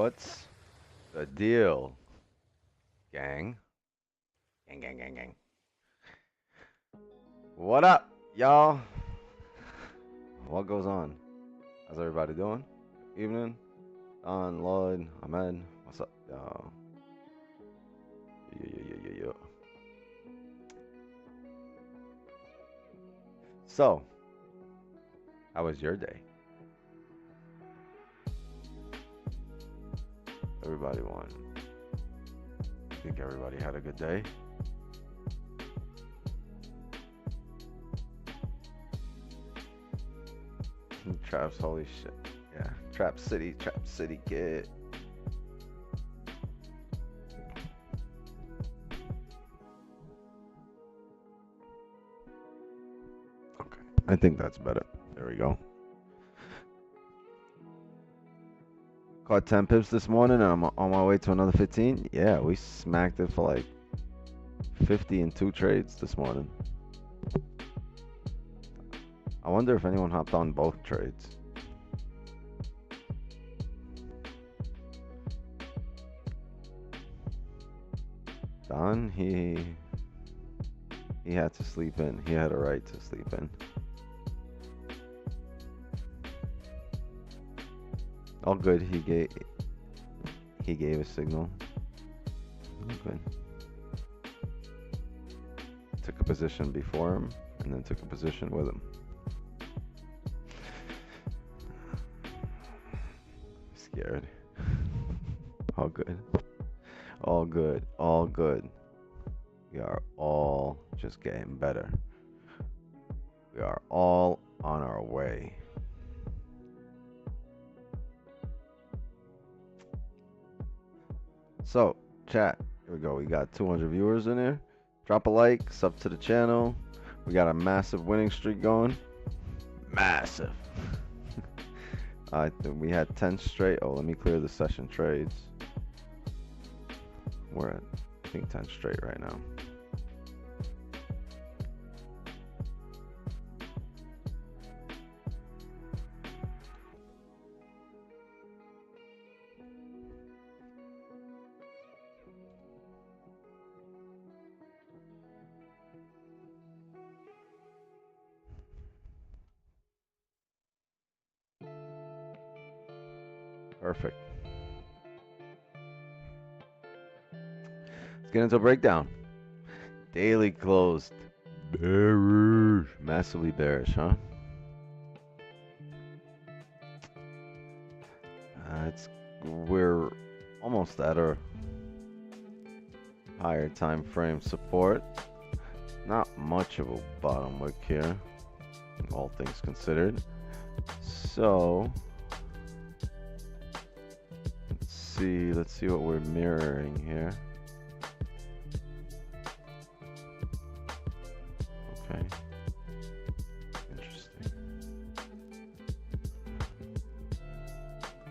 What's the deal, gang? Gang. What up, y'all? What goes on? How's everybody doing? Evening. Don, Lloyd, Ahmed. What's up, y'all? Yeah. So, how was your day? Everybody won. I think everybody had a good day. Traps, holy shit. Yeah, Trap City kid. Okay, I think that's better. There we go. Caught 10 pips this morning and I'm on my way to another 15. Yeah, we smacked it for like 50 in 2 trades this morning. I wonder if anyone hopped on both trades. Don, he had to sleep in. He had a right to sleep in. All good. He gave a signal. All good. Took a position before him and then took a position with him. Scared. All good. All good. All good. We are all just getting better. We are all on our way. So, chat, here we go. We got 200 viewers in here. Drop a like, sub to the channel. We got a massive winning streak going. Massive. We had 10 straight. Oh, let me clear the session trades. We're at, I think, 10 straight right now. Perfect. Let's get into a breakdown. Daily closed bearish, massively bearish, huh? We're almost at our higher time frame support. Not much of a bottom wick here, all things considered. So let's see what we're mirroring here. Okay, interesting.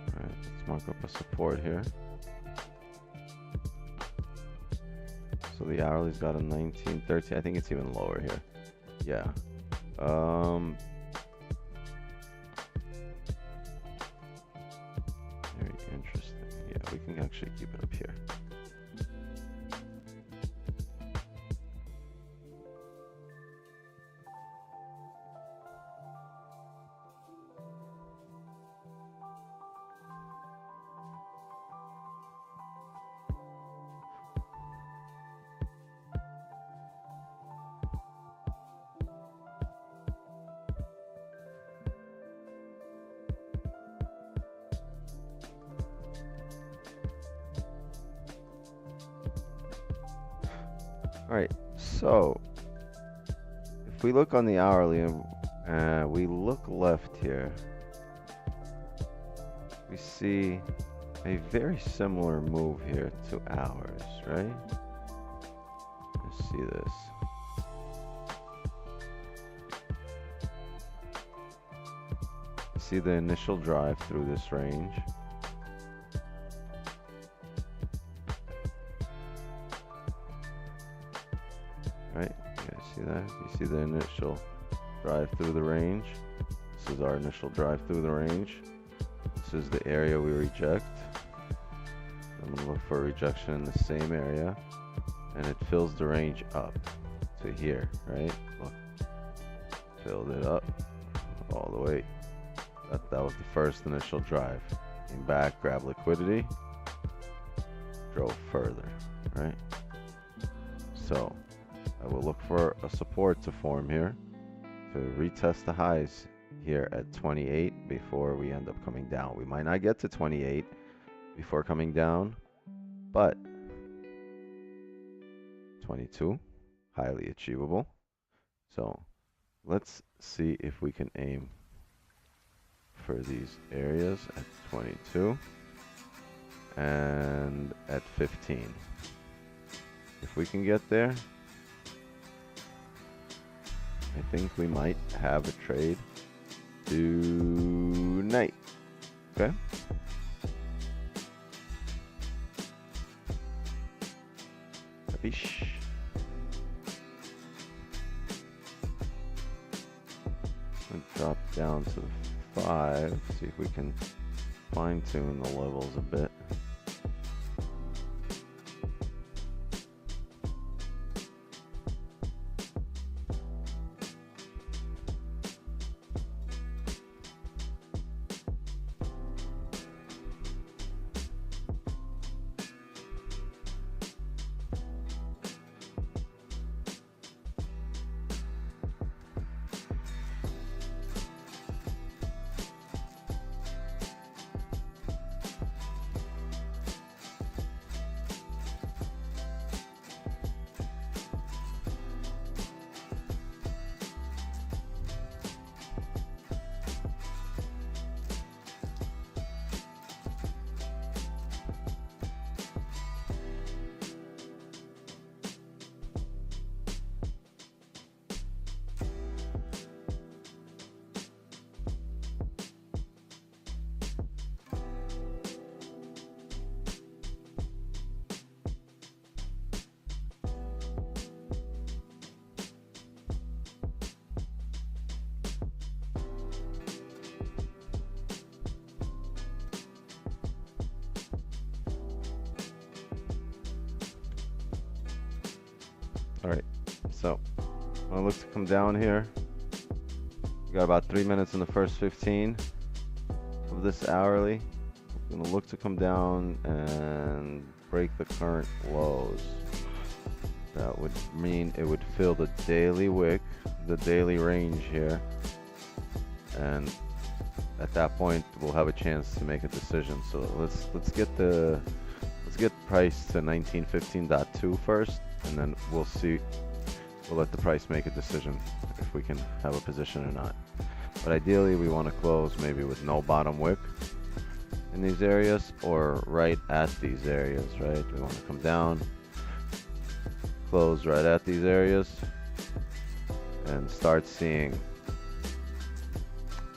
All right, let's mark up a support here. So the hourly's got a 19.13. I think it's even lower here. Yeah. Very interesting. Yeah, we can actually keep it up here. All right, so if we look on the hourly and we look left here, we see a very similar move here to ours, right? Let's see this. See the initial drive through this range. Right? Yeah, see that? You see the initial drive through the range. This is our initial drive through the range. This is the area we reject. I'm gonna look for a rejection in the same area, and it fills the range up to here, right? Look, filled it up all the way. That was the first initial drive. Came back, grabbed liquidity, drove further, right? So I will look for a support to form here to retest the highs here at 28 before we end up coming down. We might not get to 28 before coming down, but 22, highly achievable. So let's see if we can aim for these areas at 22 and at 15. If we can get there, I think we might have a trade tonight. Okay. Capiche? And drop down to 5. See if we can fine tune the levels a bit. All right, so when I look to come down here, we got about 3 minutes in the first 15 of this hourly. I'm gonna look to come down and break the current lows. That would mean it would fill the daily wick, the daily range here, and at that point we'll have a chance to make a decision. So let's get price to 1915.2 first, and then we'll see. We'll let the price make a decision if we can have a position or not. But ideally, we want to close maybe with no bottom wick in these areas, or right at these areas, right? We want to come down, close right at these areas, and start seeing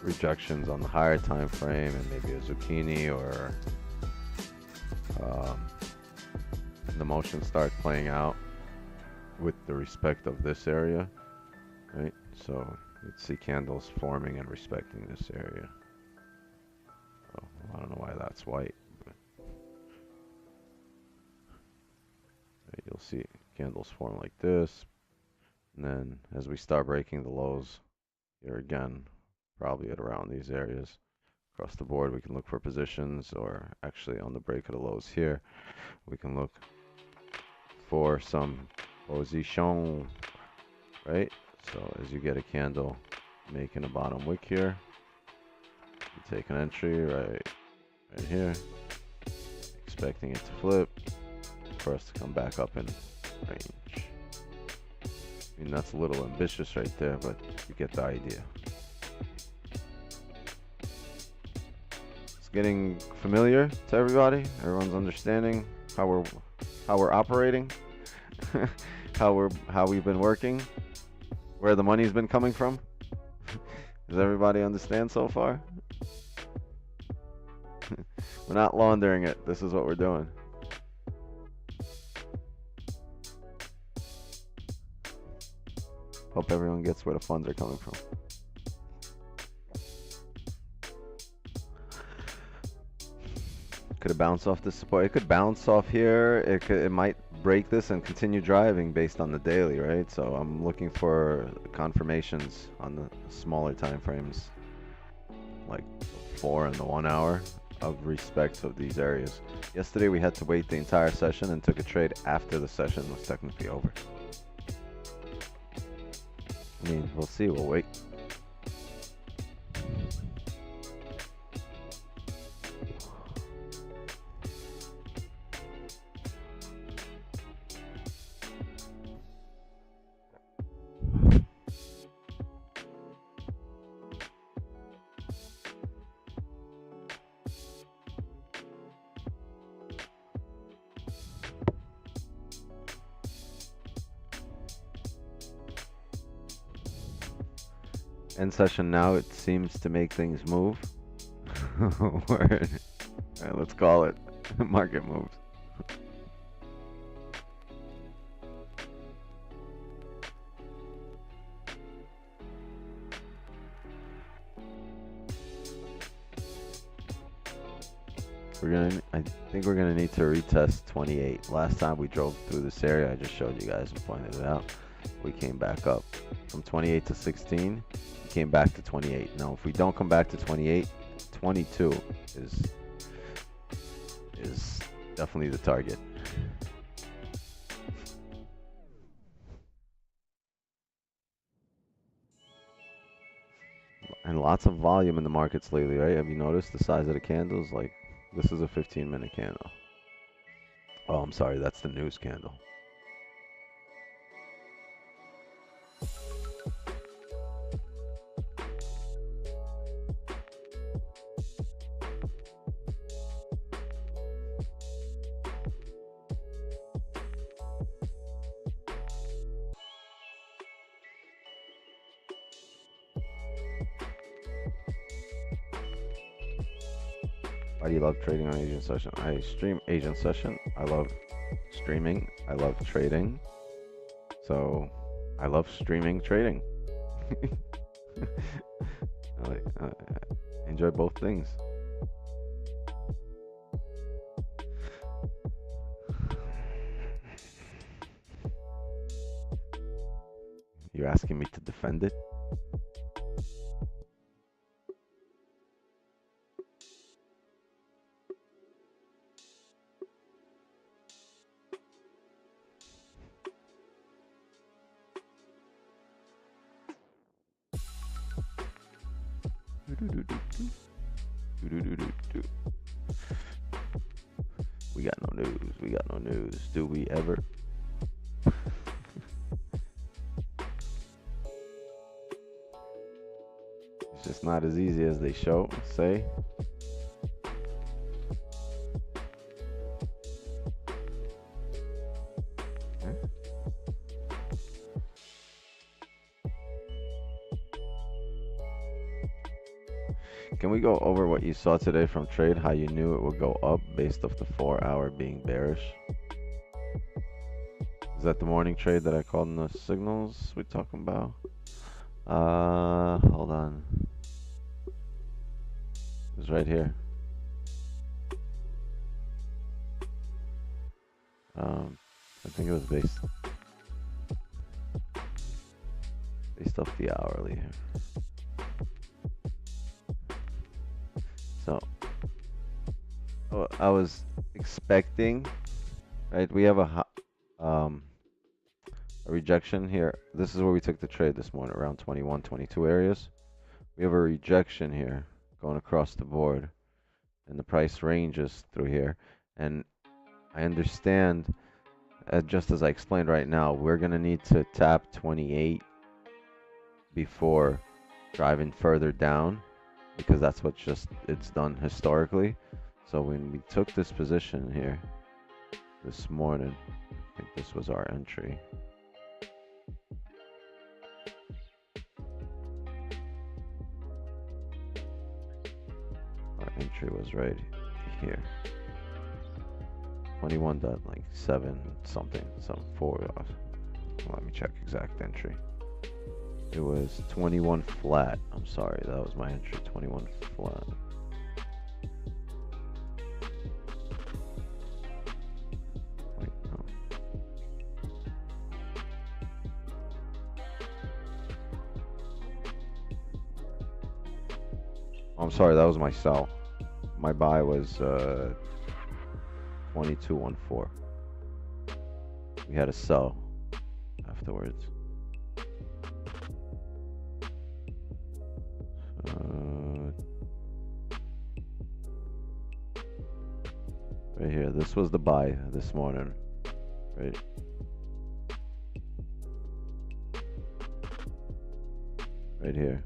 rejections on the higher time frame, and maybe a zucchini or the motion start playing out with the respect of this area, right? So let's see candles forming and respecting this area. Oh, I don't know why that's white, but right, you'll see candles form like this, and then as we start breaking the lows here again, probably at around these areas across the board, we can look for positions, or actually on the break of the lows here, we can look for some position, right? So as you get a candle making a bottom wick here, you take an entry right here, expecting it to flip for us to come back up in range. I mean, that's a little ambitious right there, but you get the idea. It's getting familiar to everybody. Everyone's understanding how we're operating, how we've been working, where the money's been coming from. Does everybody understand so far? We're not laundering it. This is what we're doing. Hope everyone gets where the funds are coming from. Could it bounce off this support? It could bounce off here. It might break this and continue driving based on the daily, right? So I'm looking for confirmations on the smaller time frames, like 4 and the 1 hour, of respect of these areas. Yesterday we had to wait the entire session and took a trade after the session was technically over. I mean, we'll see. We'll wait. End session now, it seems to make things move. Word. Alright, let's call it. Market moves. I think we're gonna need to retest 28. Last time we drove through this area, I just showed you guys and pointed it out. We came back up from 28 to 16. We came back to 28. Now, if we don't come back to 28, 22 is definitely the target. And lots of volume in the markets lately, right? Have you noticed the size of the candles? Like, this is a 15-minute candle. Oh, I'm sorry, that's the news candle. Why do you love trading on Asian Session? I stream Asian Session. I love streaming. I love trading. So, I love streaming trading. I enjoy both things. You're asking me to defend it? We got no news. We got no news. Do we ever? It's just not as easy as they say. Can we go over what you saw today from trade? How you knew it would go up based off the 4 hour being bearish? Is that the morning trade that I called in the signals we're talking about? Hold on. It's right here. I think it was based off the hourly here. So, I was expecting, right? We have a rejection here. This is where we took the trade this morning, around 21, 22 areas. We have a rejection here going across the board, and the price ranges through here. And I understand, just as I explained right now, we're going to need to tap 28 before driving further down, because that's what it's done historically. So when we took this position here this morning, I think this was our entry. Our entry was right here. 21.7 something, some 4. Let me check exact entry. It was 21 flat. I'm sorry, that was my entry. 21 flat. I'm sorry, that was my sell. My buy was 22.14. We had a sell afterwards. Right here. This was the buy this morning. Right. Right here.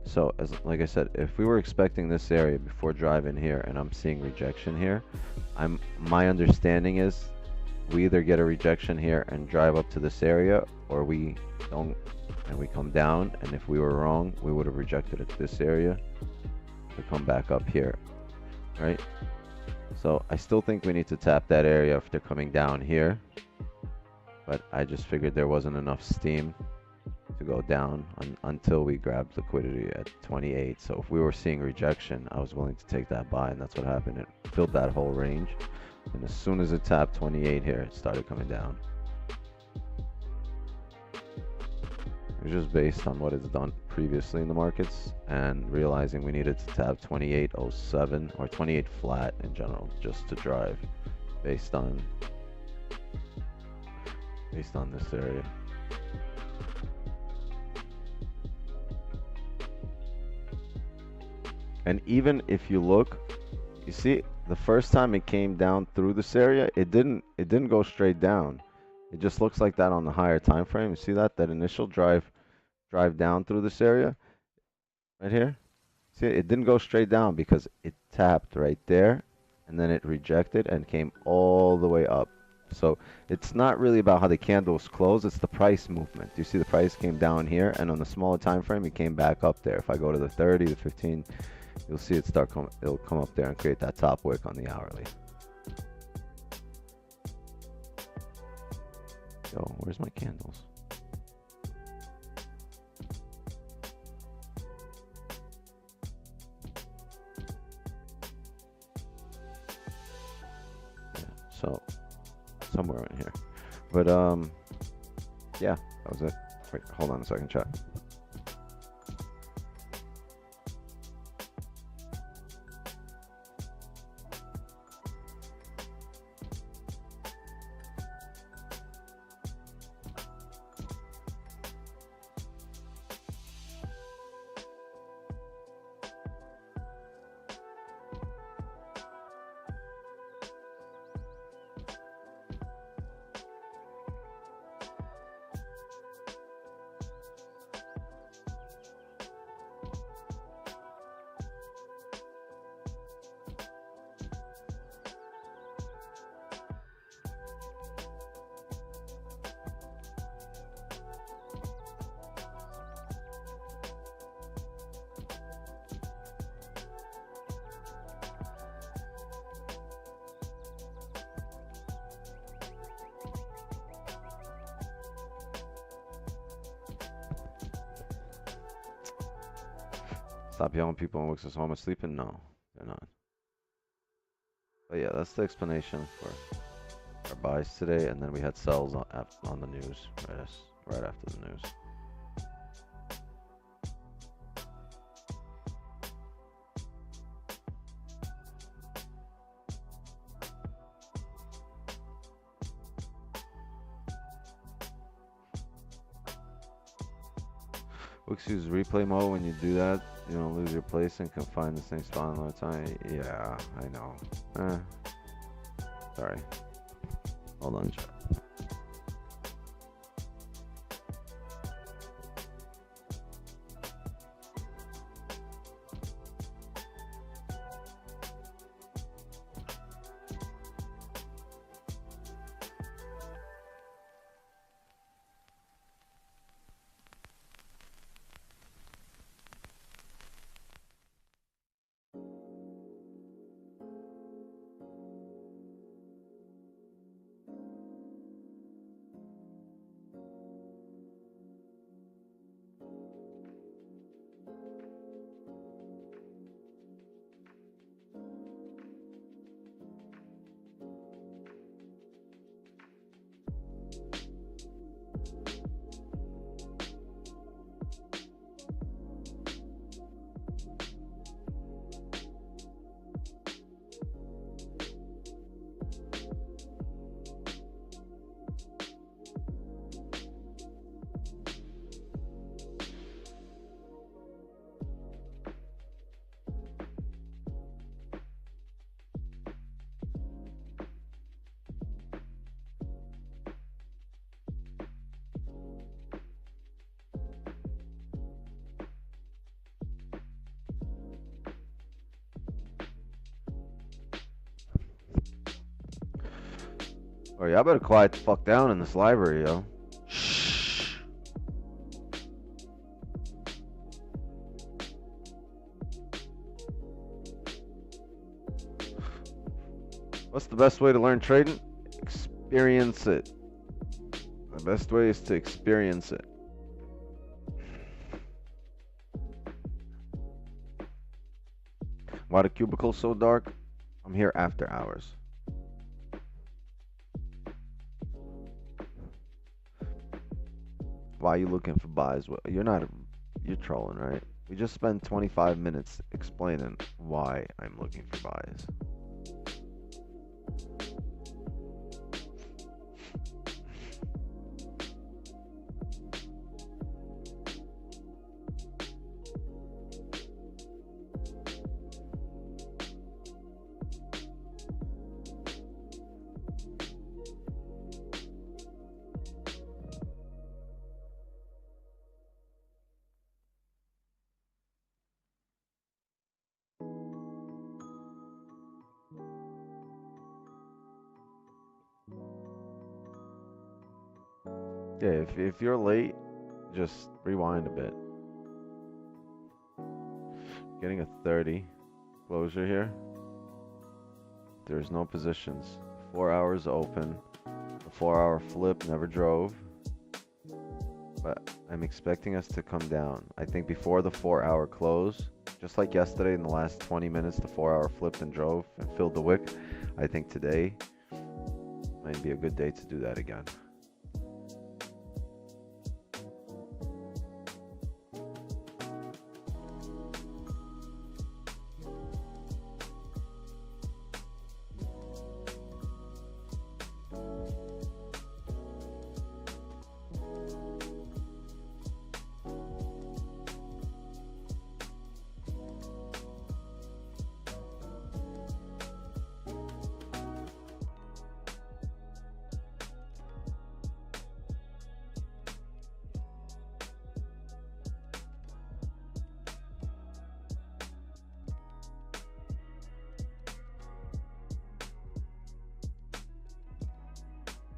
So, like I said, if we were expecting this area before driving here and I'm seeing rejection here, my understanding is we either get a rejection here and drive up to this area, or we don't and we come down, and if we were wrong, we would have rejected at this area to come back up here, right? So I still think we need to tap that area if they're coming down here, but I just figured there wasn't enough steam to go down until we grabbed liquidity at 28. So if we were seeing rejection, I was willing to take that buy, and that's what happened. It filled that whole range, and as soon as it tapped 28 here, it started coming down. It was just based on what it's done previously in the markets and realizing we needed to tap 28.07 or 28 flat in general just to drive based on this area. And even if you look, you see the first time it came down through this area, it didn't go straight down. It just looks like that on the higher time frame. You see that initial drive down through this area right here? See, it didn't go straight down because it tapped right there and then it rejected and came all the way up. So it's not really about how the candles close, it's the price movement. You see the price came down here, and on the smaller time frame it came back up there. If I go to the 30, the 15, you'll see it it'll come up there and create that top wick on the hourly. Yo, where's my candles? Yeah, so somewhere in here. But yeah, that was it. Wait, hold on a second, chat. Stop yelling people on Wix's home sleeping? No, they're not. But yeah, that's the explanation for our buys today, and then we had sells on the news right after the news. Wix use replay mode. When you do that, you don't lose your place and can find the same spot another time. Yeah, I know. Sorry. Hold on, chat. Oh, y'all better quiet the fuck down in this library, yo. Shh. What's the best way to learn trading? Experience it. The best way is to experience it. Why the cubicle so dark? I'm here after hours. Why are you looking for buys? Well, you're trolling, right? We just spent 25 minutes explaining why I'm looking for buys. Yeah, if you're late, just rewind a bit. Getting a 30 closure here. There's no positions. 4 hours open. The 4-hour flip never drove. But I'm expecting us to come down. I think before the 4-hour close, just like yesterday in the last 20 minutes, the 4-hour flipped and drove and filled the wick. I think today might be a good day to do that again.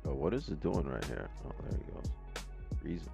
Oh, what is it doing right here? Oh, there he goes. Reason.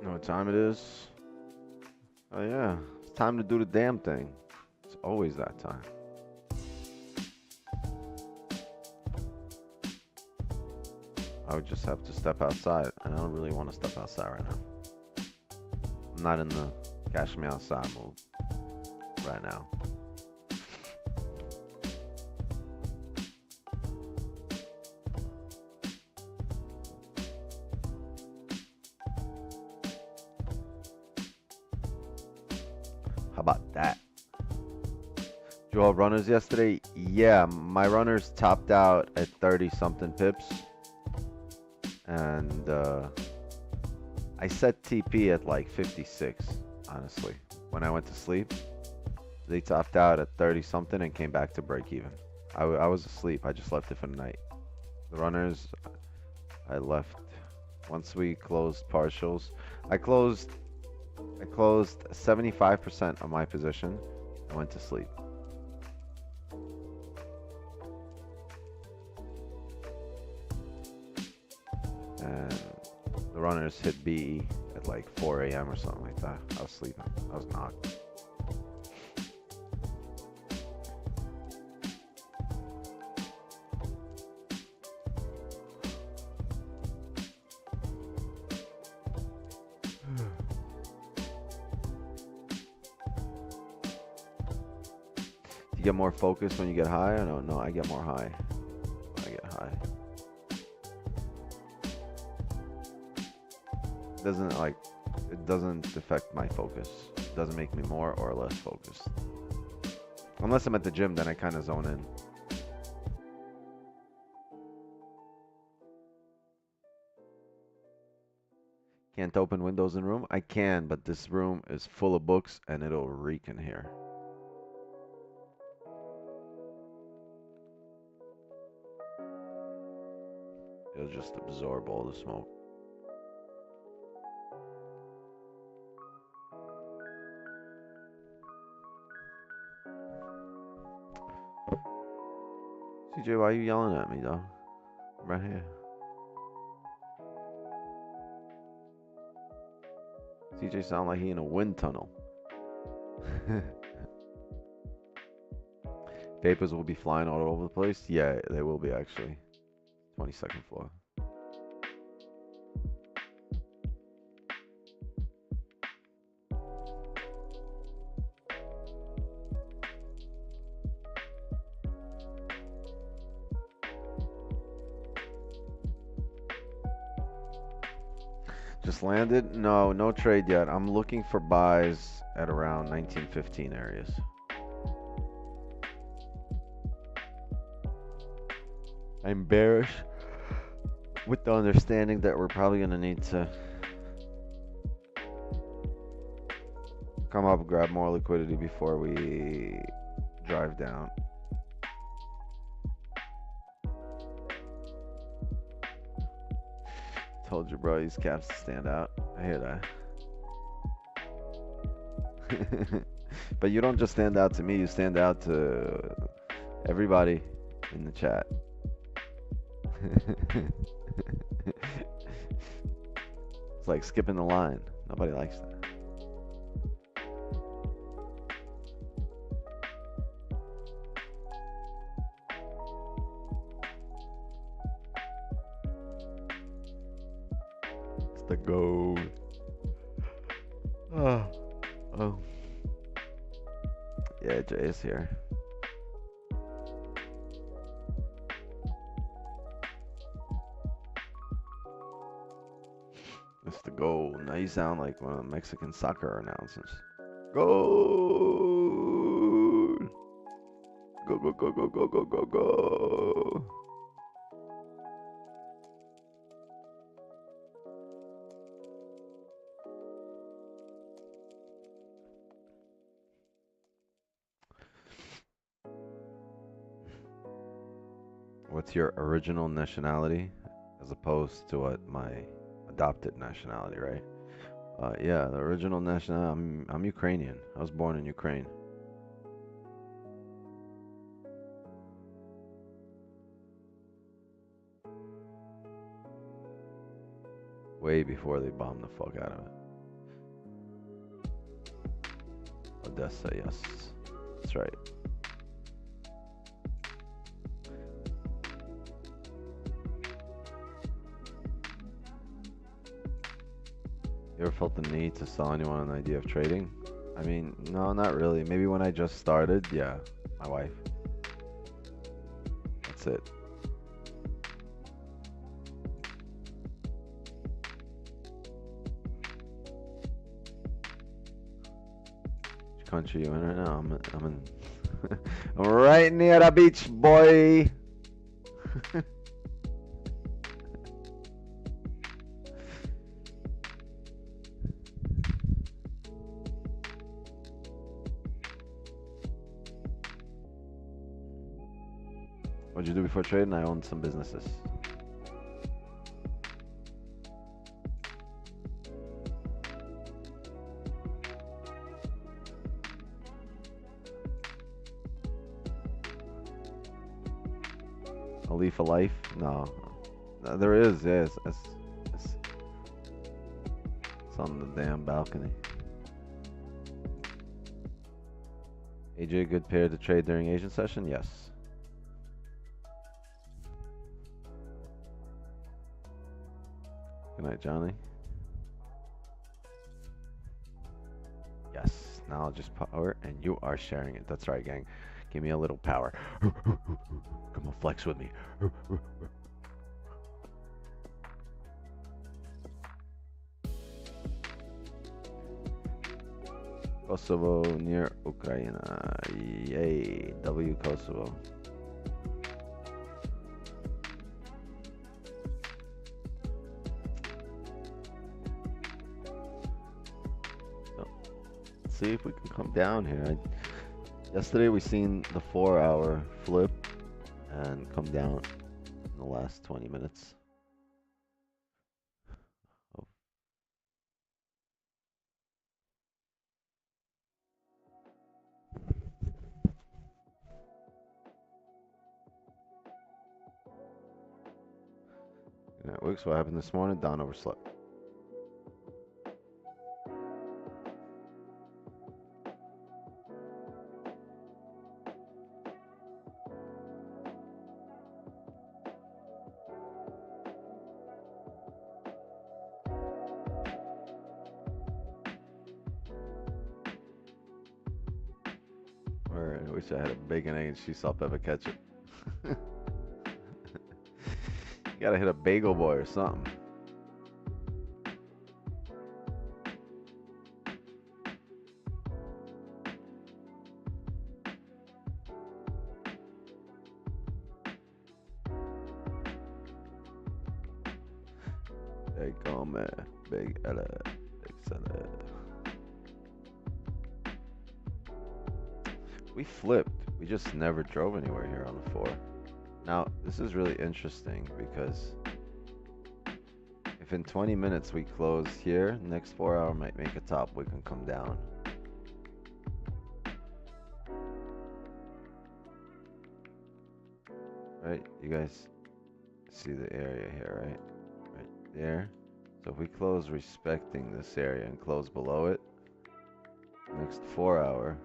You know what time it is? Oh yeah, it's time to do the damn thing. It's always that time. I would just have to step outside, and I don't really want to step outside right now. I'm not in the cash me outside mode right now. How about that? Do you have runners yesterday? Yeah, my runners topped out at 30 something pips. And I set TP at like 56, honestly. When I went to sleep, they topped out at 30 something and came back to break even. I was asleep. I just left it for the night. The runners, I left once we closed partials. I closed 75% of my position. I went to sleep. runners hit B at like 4 a.m. or something like that. I was sleeping. I was knocked. Do you get more focused when you get high? I don't know. I get more high when I get high. It doesn't affect my focus. It doesn't make me more or less focused. Unless I'm at the gym, then I kind of zone in. Can't open windows in room? I can, but this room is full of books and it'll reek in here. It'll just absorb all the smoke. CJ, why are you yelling at me, though? I'm right here. CJ sound like he in a wind tunnel. Papers will be flying all over the place? Yeah, they will be, actually. 22nd floor. Just landed? No, no trade yet. I'm looking for buys at around 1915 areas. I'm bearish with the understanding that we're probably going to need to come up and grab more liquidity before we drive down. Told you, bro, these caps stand out. I hear that. But you don't just stand out to me, you stand out to everybody in the chat. It's like skipping the line. Nobody likes that. It's the gold. Oh. Yeah, Jay is here. It's the gold. Now you sound like one of the Mexican soccer announcers. Gold! Go, go, go, go, go, go, go, go! What's your original nationality as opposed to what my adopted nationality, right? Yeah, the original nationality, I'm Ukrainian. I was born in Ukraine. Way before they bombed the fuck out of it. Odessa, yes. That's right. You ever felt the need to sell anyone an idea of trading? I mean, no, not really. Maybe when I just started, yeah, my wife. That's it. Which country you in right now? I'm in I'm right near the beach, boy. What'd you do before trading? I owned some businesses. A leaf of life? No. There is, yes. It's on the damn balcony. AJ, good pair to trade during Asian session? Yes. Good night, Johnny. Yes. Knowledge is power, and you are sharing it. That's right, gang. Give me a little power. Come on, flex with me. Kosovo near Ukraine. Yay. W Kosovo. See if we can come down here. Yesterday we seen the 4-hour flip and come down in the last 20 minutes. Oh. Good night, Wicks. What happened this morning? Don overslept. I wish I had a bacon, egg, and cheese salt, pepper, ketchup. You gotta hit a bagel boy or something. Big come, big Ella, big salad. We flipped. We just never drove anywhere here on the 4. Now, this is really interesting because if in 20 minutes we close here, next 4 hour might make a top, we can come down. Right? You guys see the area here, right? Right there. So if we close respecting this area and close below it, next 4 hour,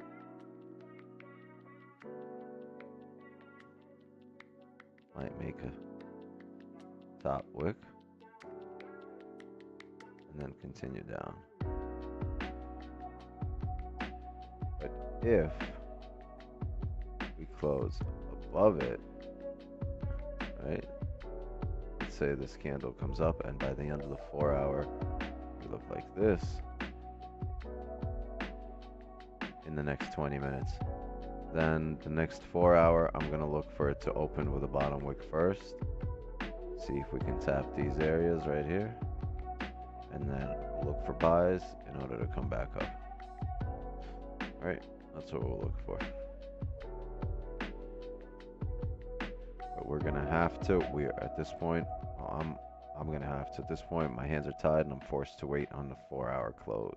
might make a top wick and then continue down. But if we close above it, right? Let's say this candle comes up and by the end of the 4 hour, we look like this in the next 20 minutes. Then the next 4 hour, I'm gonna look for it to open with a bottom wick first. See if we can tap these areas right here. And then look for buys in order to come back up. Right, that's what we'll look for. But we're gonna have to, we're at this point, I'm gonna have to, at this point, my hands are tied and I'm forced to wait on the 4 hour close.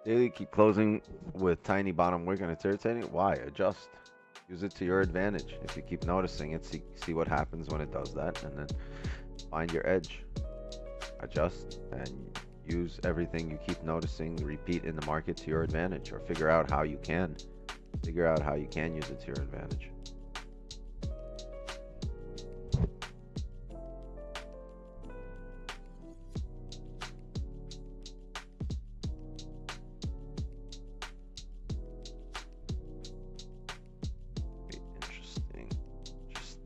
Daily, keep closing with tiny bottom wick and it's irritating. Why? Adjust. Use it to your advantage. If you keep noticing it, see what happens when it does that, and then find your edge. Adjust and use everything you keep noticing, repeat in the market to your advantage, or figure out how you can use it to your advantage.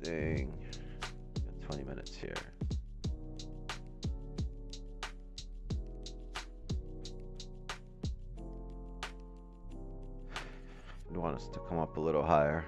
Interesting. Got 20 minutes here. I want us to come up a little higher.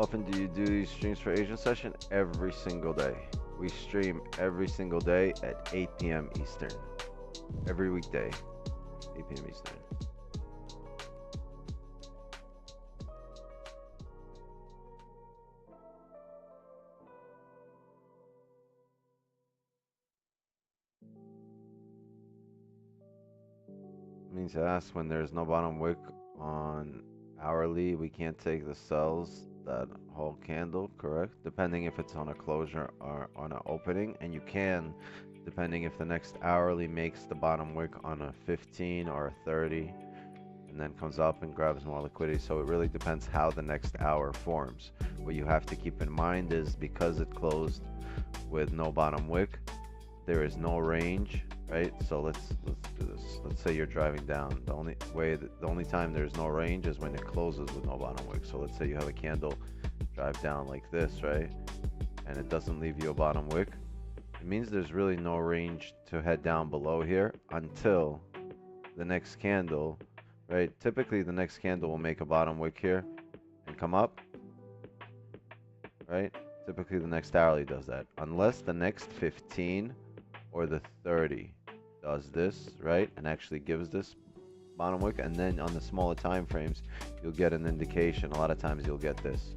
often do you do these streams for Asian session? Every single day. We stream every single day at 8 p.m. Eastern. Every weekday, 8 p.m. Eastern. Means to ask when there's no bottom wick on hourly, we can't take the sells that whole candle, correct? Depending if it's on a closure or on an opening, and you can, depending if the next hourly makes the bottom wick on a 15 or a 30, and then comes up and grabs more liquidity. So it really depends how the next hour forms. What you have to keep in mind is because it closed with no bottom wick, there is no range, right? So let's do this. Let's say you're driving down. The only time there's no range is when it closes with no bottom wick. So let's say you have a candle drive down like this, right? And it doesn't leave you a bottom wick. It means there's really no range to head down below here until the next candle, right? Typically the next candle will make a bottom wick here and come up, right? Typically the next hourly does that, unless the next 15 or the 30 does this, right, and actually gives this bottom wick. And then on the smaller time frames you'll get an indication. A lot of times you'll get this,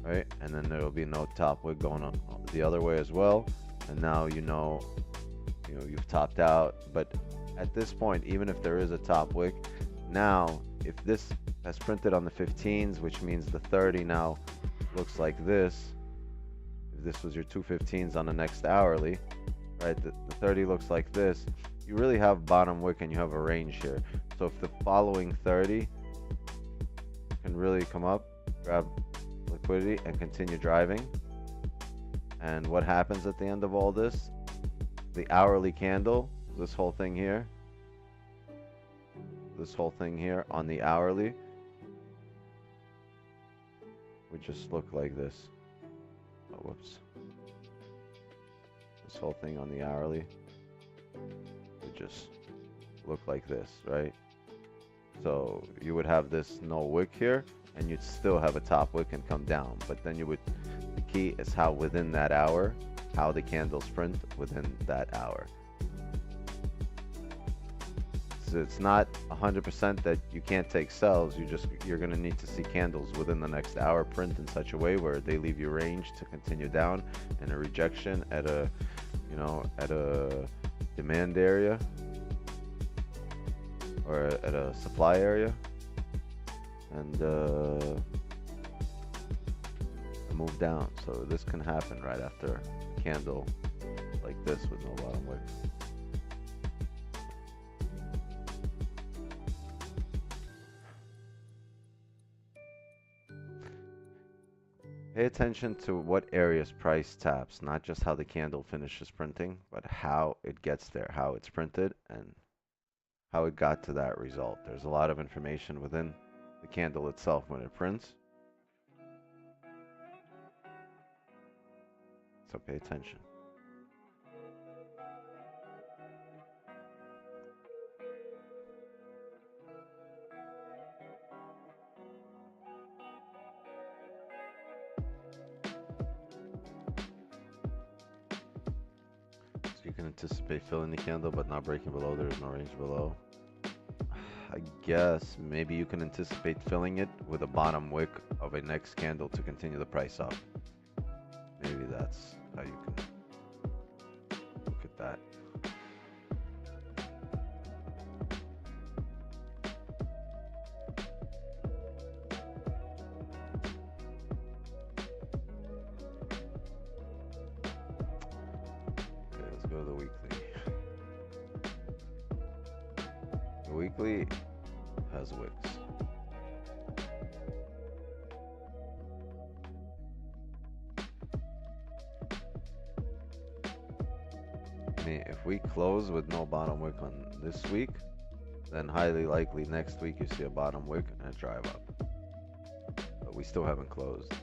right, and then there will be no top wick going on the other way as well, and now you know you've topped out. But at this point, even if there is a top wick, now if this has printed on the 15s, which means the 30 now looks like this. If this was your 215s on the next hourly, right, the 30 looks like this. You really have bottom wick and you have a range here. So if the following 30 can really come up, grab liquidity and continue driving, and what happens at the end of all this, the hourly candle, this whole thing here on the hourly would just look like this. Oh, whoops. This whole thing on the hourly would just look like this, right? So you would have this no wick here, and you'd still have a top wick and come down. But then the key is how within that hour, how the candles print within that hour. So it's not 100% that you can't take sells. You're going to need to see candles within the next hour print in such a way where they leave you range to continue down, and a rejection at a demand area or at a supply area, and a move down. So this can happen right after a candle like this with no bottom wick. Pay attention to what areas price taps, not just how the candle finishes printing, but how it gets there, how it's printed, and how it got to that result. There's a lot of information within the candle itself when it prints. So pay attention. You can anticipate filling the candle but not breaking below. There is no range below. I guess maybe you can anticipate filling it with a bottom wick of a next candle to continue the price up. Maybe that's how you can look at that. Go to the weekly. The weekly has wicks. I mean, if we close with no bottom wick on this week, then highly likely next week you see a bottom wick and a drive up. But we still haven't closed.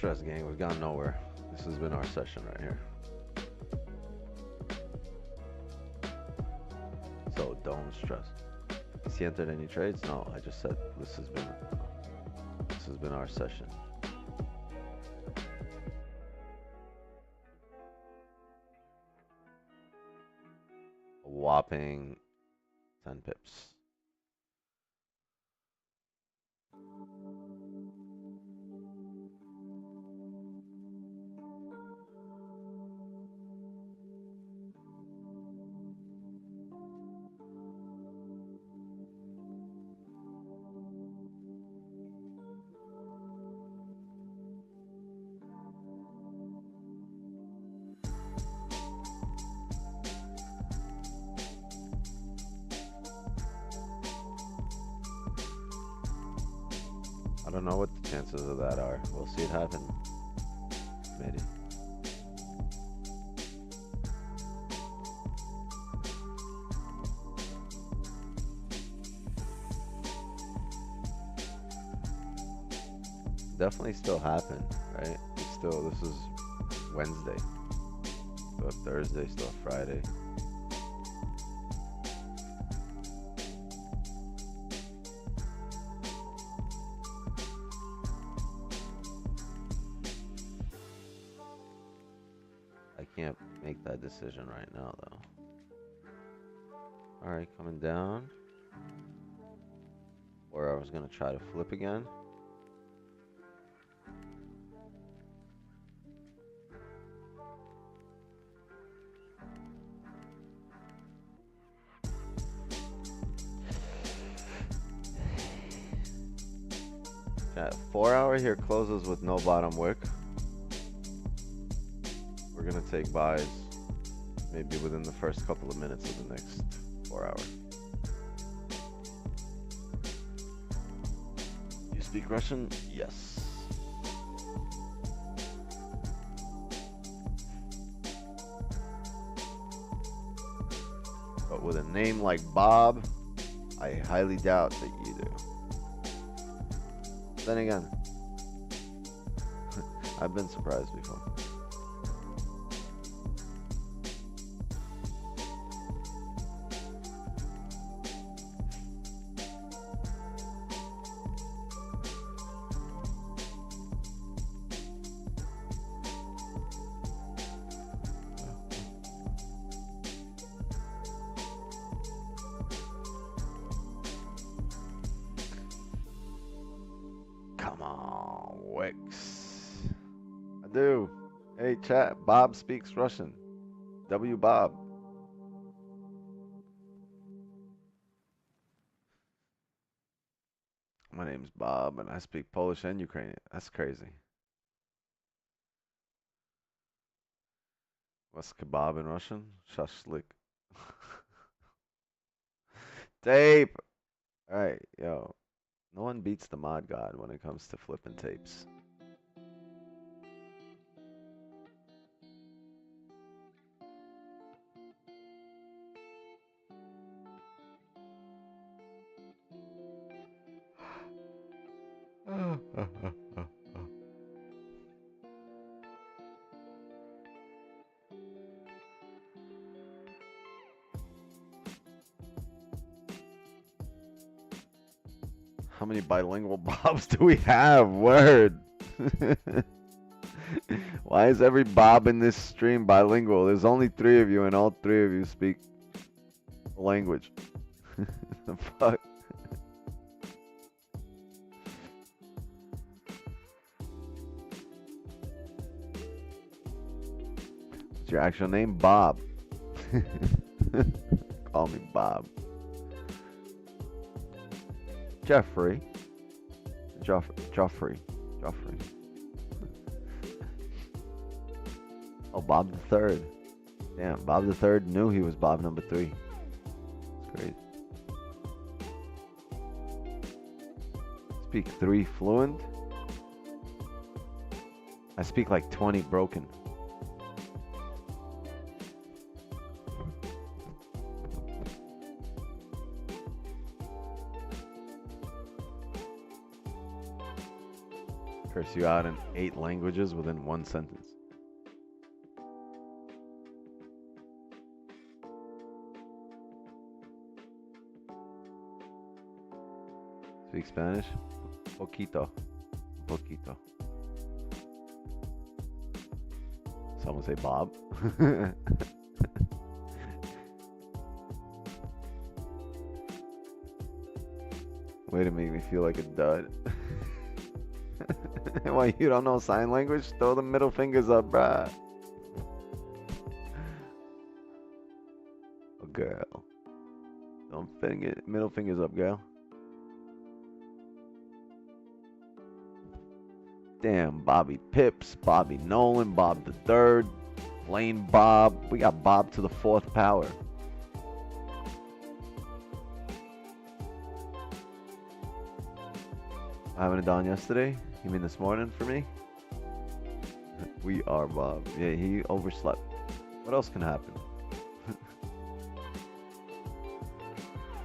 stress, gang. We've gone nowhere. This has been our session right here. So don't stress. Has he entered any trades? No, I just said this has been our session. A whopping 10 pips. I don't know what the chances of that are. We'll see it happen. Maybe. Definitely still happen, right? This is Wednesday. Still have Thursday, still have Friday. I can't make that decision right now, though. All right, coming down. Or I was gonna try to flip again. Chat, 4 hour here closes with no bottom wick. We're gonna take buys maybe within the first couple of minutes of the next 4 hours. You speak Russian? Yes. But with a name like Bob, I highly doubt that you do. Then again, I've been surprised before. Come on, Wix. I do. Hey, chat. Bob speaks Russian. W. Bob. My name's Bob, and I speak Polish and Ukrainian. That's crazy. What's kebab in Russian? Shashlik. Tape. All right, yo. No one beats the mod god when it comes to flipping tapes. How many bilingual Bobs do we have? Word. Why is every Bob in this stream bilingual? There's only 3 of you, and all 3 of you speak the language. The fuck? What's your actual name? Bob. Call me Bob. Jeffrey. Joffrey. Oh, Bob the Third. Damn, Bob the Third knew he was Bob number 3. That's crazy. Speak 3 fluent. I speak like 20 broken. Curse you out in 8 languages within 1 sentence. Speak Spanish? Poquito. Poquito. Someone say Bob? Way to make me feel like a dud. Why, you don't know sign language? Throw the middle fingers up, bruh. Oh, girl. Middle fingers up, girl. Damn, Bobby Pips, Bobby Nolan, Bob the Third, Plain Bob. We got Bob to the 4th power. Having it done yesterday? You mean this morning for me? We are Bob. Yeah, he overslept. What else can happen?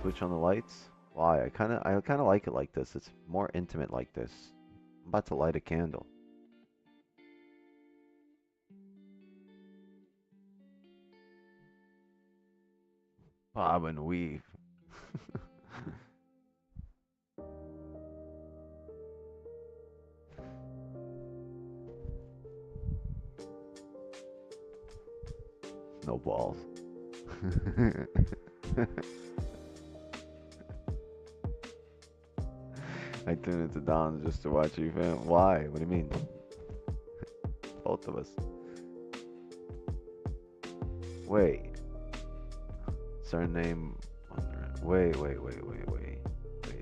Switch on the lights. Why? I kind of like it like this. It's more intimate like this. I'm about to light a candle. Bob and weave. No balls. I tune into Don just to watch you, fam. Why? What do you mean? Both of us. Wait. Surname. Wait.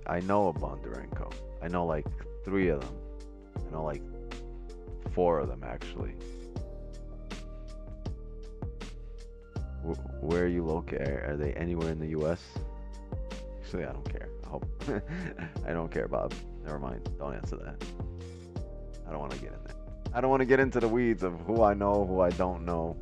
I know a Bondarenko. I know like 3 of them. I know like 4 of them actually. Where are you located? Are they anywhere in the U.S.? Actually, I don't care. I hope. I don't care, Bob. Never mind. Don't answer that. I don't want to get in there. I don't want to get into the weeds of who I know, who I don't know.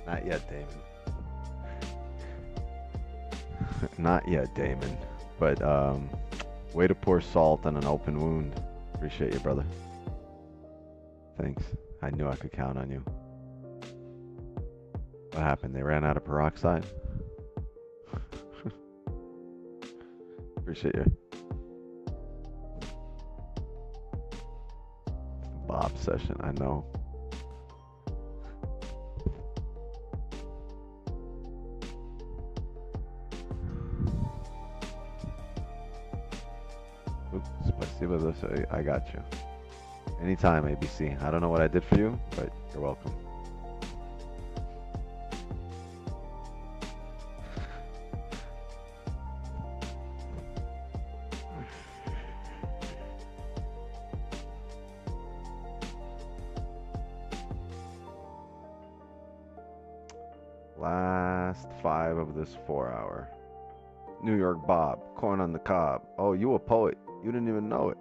Not yet, Damon. Not yet, Damon. But way to pour salt on an open wound. Appreciate you, brother. Thanks. I knew I could count on you. What happened? They ran out of peroxide? Appreciate you. Bob session, I know. I got you. Anytime, ABC. I don't know what I did for you, but you're welcome. Last 5 of this 4-hour. New York Bob, corn on the cob. Oh, you a poet. You didn't even know it.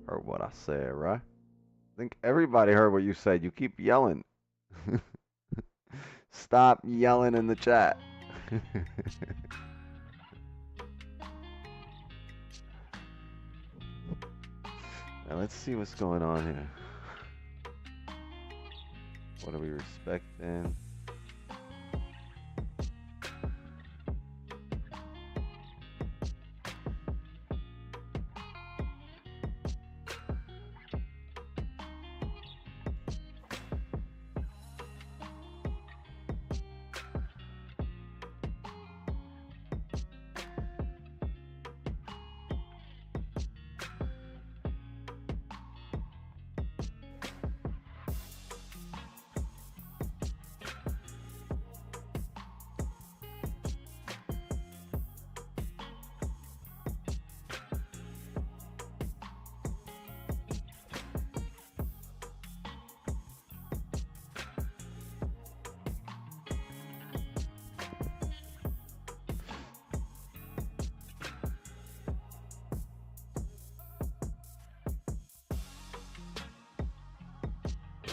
Heard what I said, right? I think everybody heard what you said. You keep yelling. Stop yelling in the chat. Now let's see what's going on here. What are we respecting?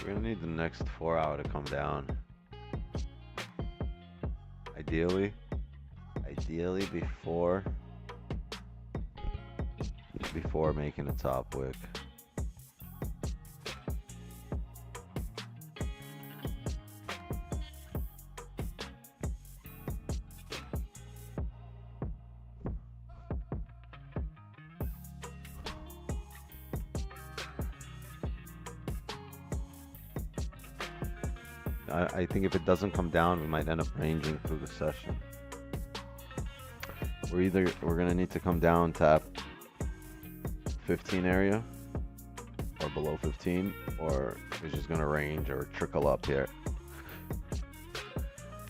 We're gonna need the next 4 hour to come down. Ideally before making a top wick. I think if it doesn't come down, we might end up ranging through the session. We're gonna need to come down, tap 15 area or below 15, or it's just gonna range or trickle up here.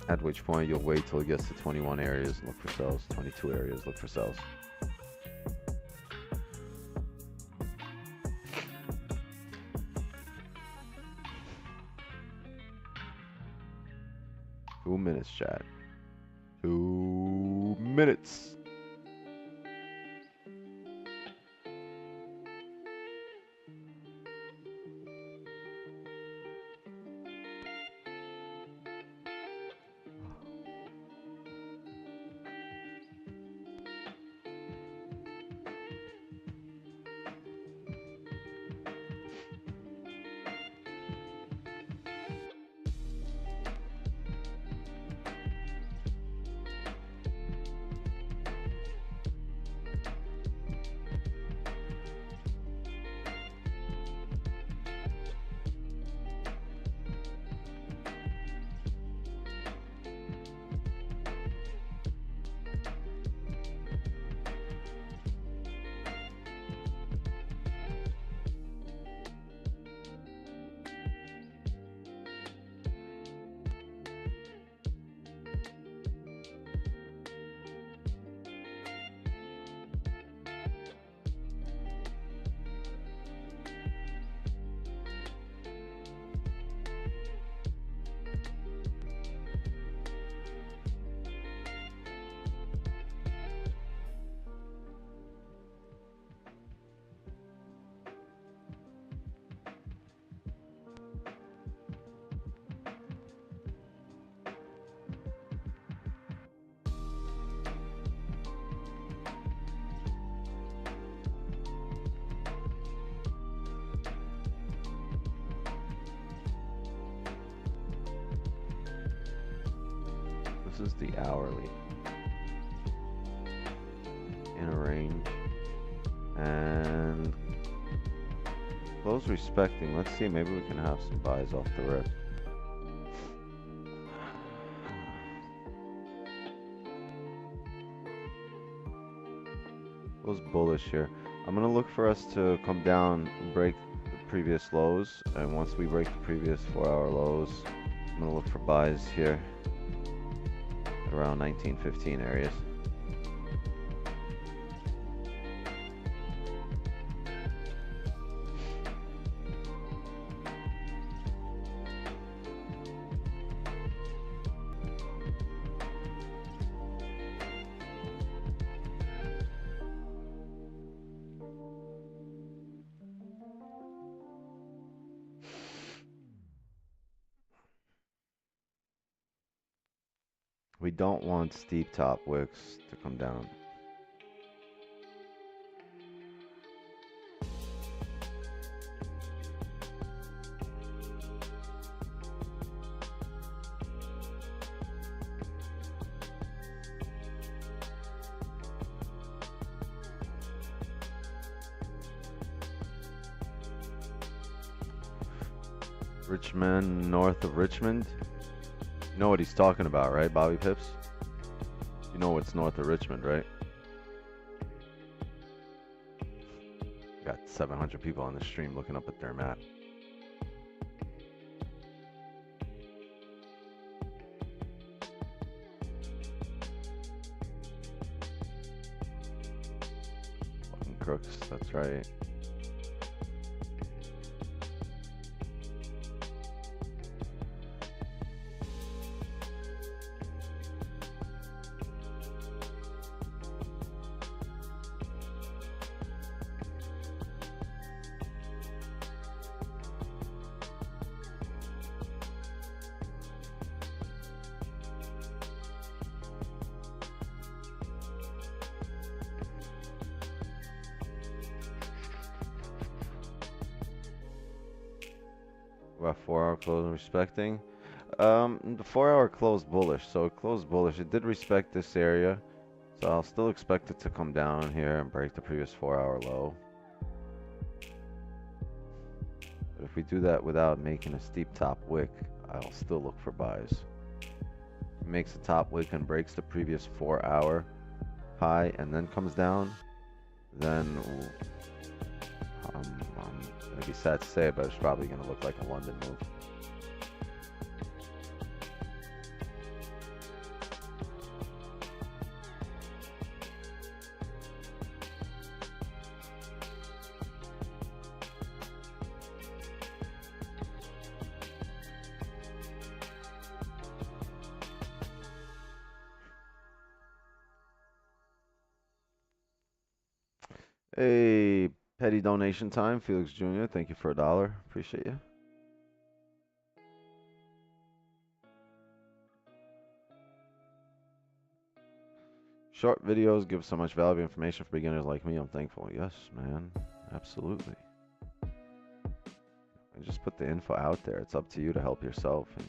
At which point you'll wait till it gets to 21 areas and look for sells, 22 areas, look for sells. Two minutes, chat. 2 minutes. This is the hourly in a range and close respecting. Let's see, maybe we can have some buys off the rip. Was bullish here. I'm gonna look for us to come down and break the previous lows, and once we break the previous 4 hour lows, I'm gonna look for buys here around 1915 areas. We don't want steep top wicks to come down. Richmond, north of Richmond. You know what he's talking about, right, Bobby Pips? You know what's north of Richmond, right? Got 700 people on the stream looking up at their map. Fucking crooks, that's right. About 4-hour close and respecting. The 4-hour closed bullish, so it closed bullish. It did respect this area, so I'll still expect it to come down here and break the previous 4-hour low. But if we do that without making a steep top wick, I'll still look for buys. If it makes a top wick and breaks the previous 4-hour high and then comes down, then I'm going to be sad to say it, but it's probably going to look like a London move. Hey, petty donation time, Felix Jr. Thank you for $1. Appreciate you. Short videos give so much valuable information for beginners like me. I'm thankful. Yes, man. Absolutely. I just put the info out there. It's up to you to help yourself and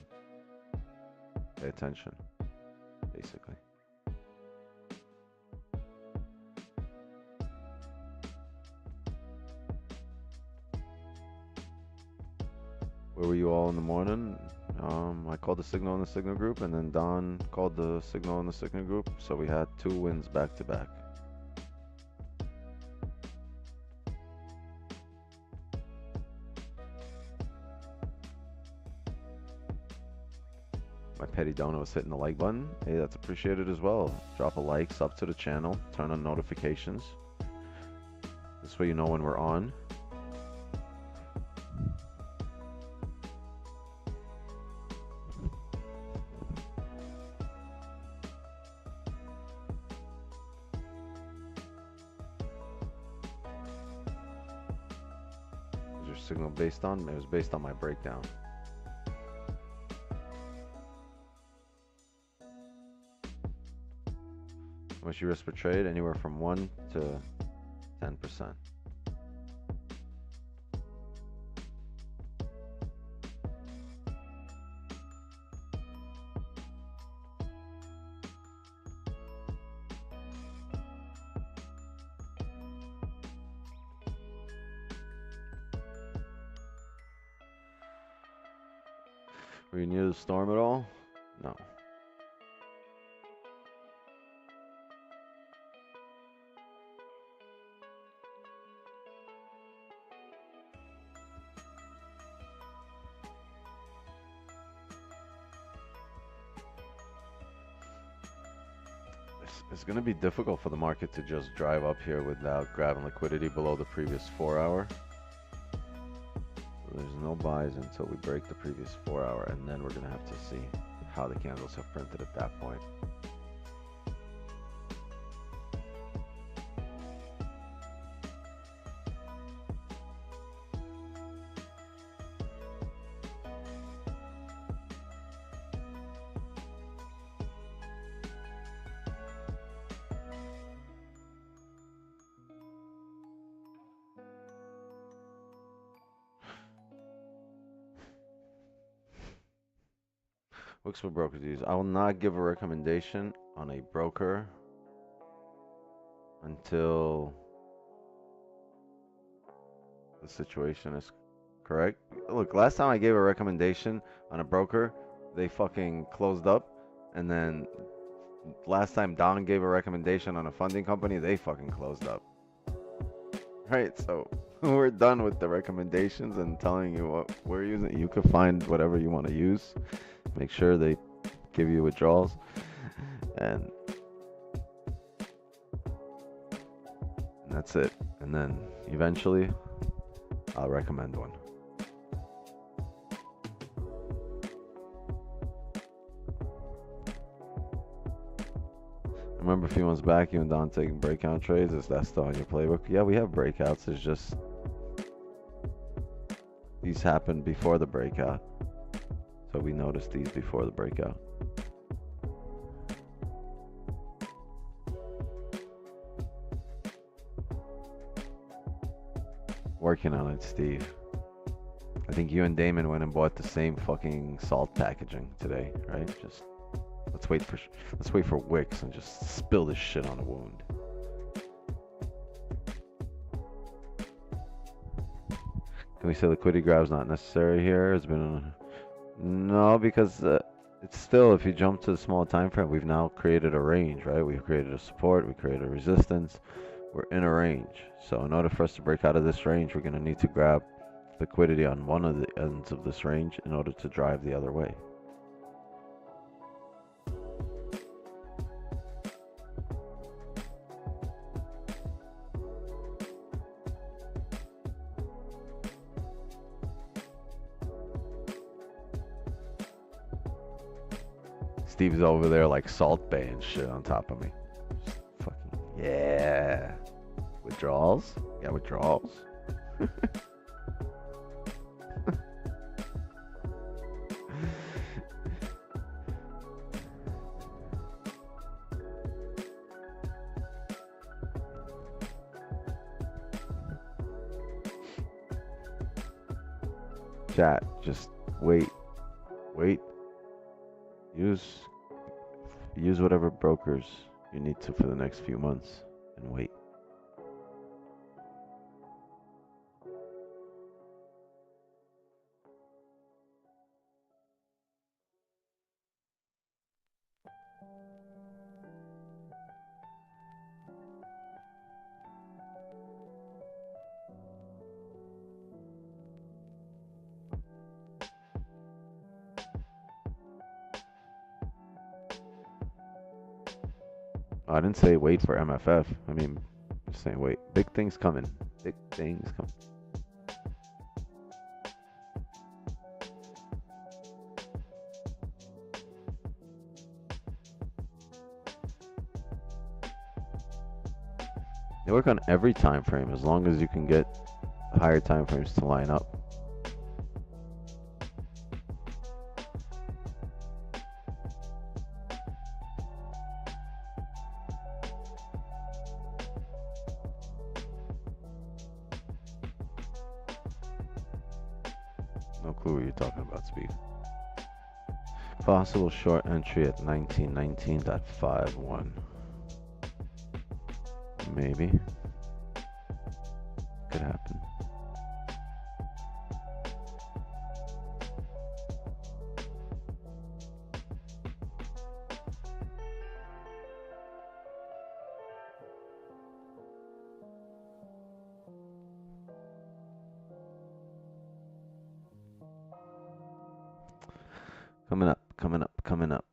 pay attention, basically. Where were you all in the morning? I called the signal in the signal group, and then Don called the signal in the signal group, so we had 2 wins back to back. My petty donor was hitting the like button. Hey, that's appreciated as well. Drop a like, sub to the channel, turn on notifications. This way you know when we're on. Signal based on? It was based on my breakdown. How much you risk per trade? Anywhere from 1 to 10%. Were you near the storm at all? No. It's going to be difficult for the market to just drive up here without grabbing liquidity below the previous 4-hour. There's no buys until we break the previous 4-hour, and then we're going to have to see how the candles have printed at that point. Looks for brokers to use. I will not give a recommendation on a broker until the situation is correct. Look, last time I gave a recommendation on a broker, they fucking closed up. And then last time Don gave a recommendation on a funding company, they fucking closed up. Right, so we're done with the recommendations and telling you what we're using. You can find whatever you want to use. Make sure they give you withdrawals. And that's it. And then eventually, I'll recommend one. I remember a few months back, you and Don taking breakout trades. Is that still on your playbook? Yeah, we have breakouts. It's just these happened before the breakout. So we noticed these before the breakout. Working on it, Steve. I think you and Damon went and bought the same fucking salt packaging today, right? Just let's wait for Wix and just spill this shit on the wound. Can we say liquidity grab's not necessary here? It's been no, because it's still, if you jump to the small time frame, we've now created a range, right? We've created a support, we created a resistance. We're in a range. So in order for us to break out of this range, we're going to need to grab liquidity on one of the ends of this range in order to drive the other way. Steve's over there like Salt Bay and shit on top of me. Just fucking, yeah. Withdrawals? Yeah, withdrawals. Chat, just wait. Use whatever brokers you need to for the next few months and wait. I didn't say wait for MFF. I mean, I'm just saying wait. Big things coming. Big things coming. They work on every time frame as long as you can get higher time frames to line up. No clue what you're talking about, Speed. Possible short entry at 1919.51. Maybe. Could happen. Coming up.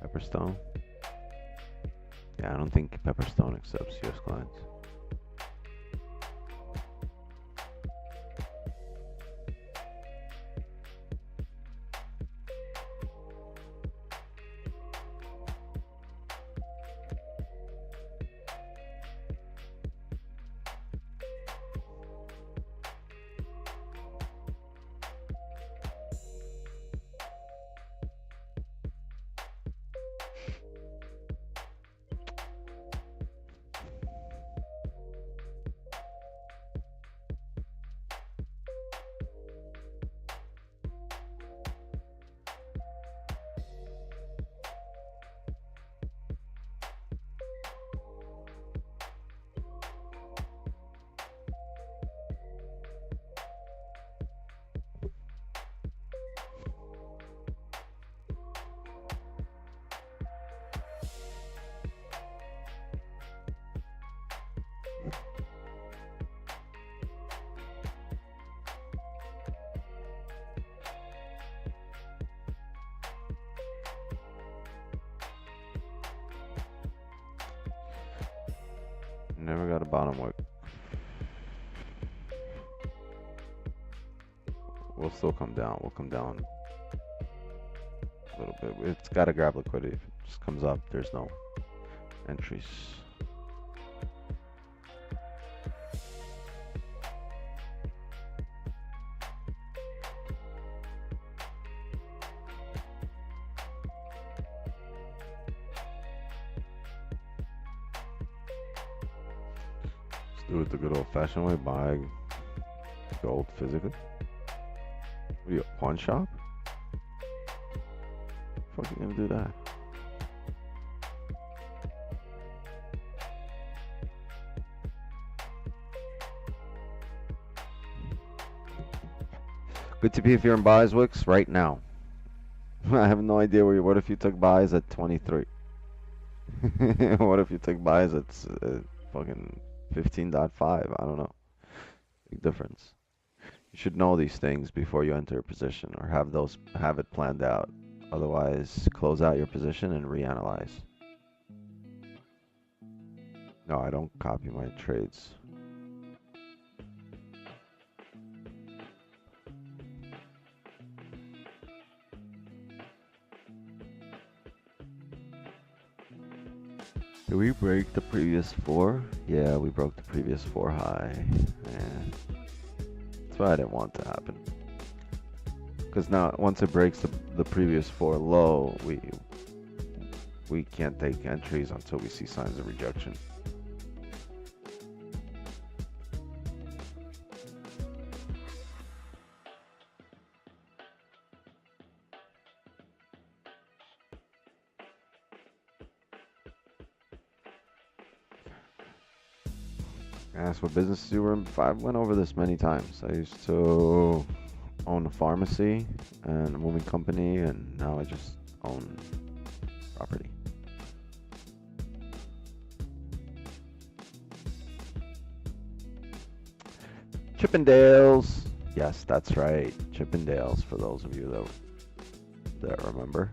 Pepperstone? Yeah, I don't think Pepperstone accepts US clients. Never got a bottom wick. We'll still come down. We'll come down a little bit. It's got to grab liquidity. If it just comes up, there's no entries. Let's do it the good old-fashioned way. Buy gold physically. What are you, a pawn shop? How the fuck are you gonna do that? Good TP if you're in buys, Wix, right now. I have no idea where you. What if you took buys at 23? What if you took buys at fucking 15.5? I don't know. Big difference. You should know these things before you enter a position, or have it planned out. Otherwise, close out your position and reanalyze. No, I don't copy my trades. Did we break the previous 4? Yeah, we broke the previous 4 high. Yeah. That's why I didn't want to happen. Because now, once it breaks the previous 4 low, we can't take entries until we see signs of rejection. Ask what businesses you were in. I went over this many times. I used to own a pharmacy and a moving company, and now I just own property. Chippendales. Yes, that's right. Chippendales, for those of you that remember.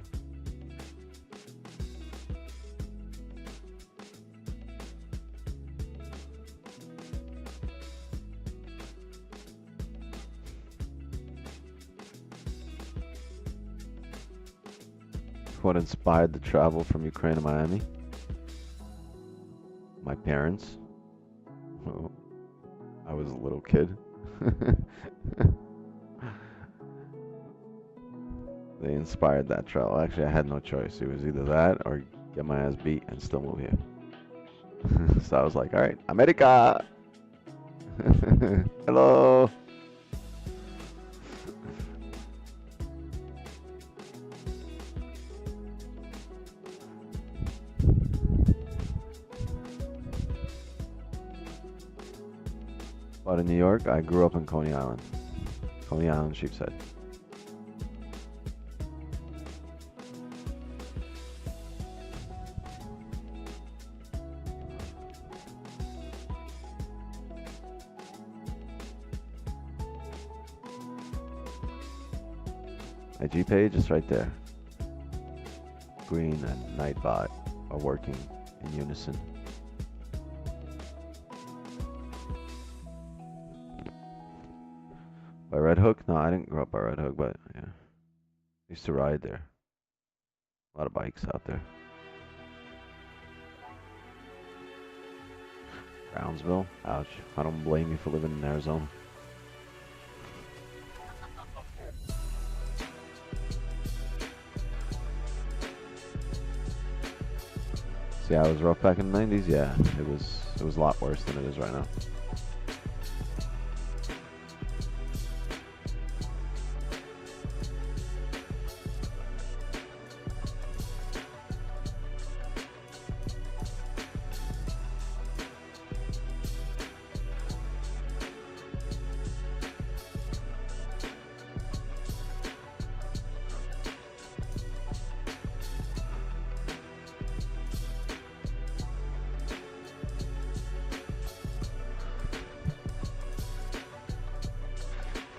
What inspired the travel from Ukraine to Miami? My parents. Oh, I was a little kid. They inspired that travel. Actually, I had no choice. It was either that or get my ass beat and still move here. So I was like, all right, America. Hello. But in New York, I grew up in Coney Island. Coney Island, Sheepshead. My G page is right there. Green and Nightbot are working in unison. By Red Hook? No, I didn't grow up by Red Hook, but yeah. Used to ride there. A lot of bikes out there. Brownsville? Ouch. I don't blame you for living in Arizona. See how it was rough back in the 90s? Yeah, it was a lot worse than it is right now.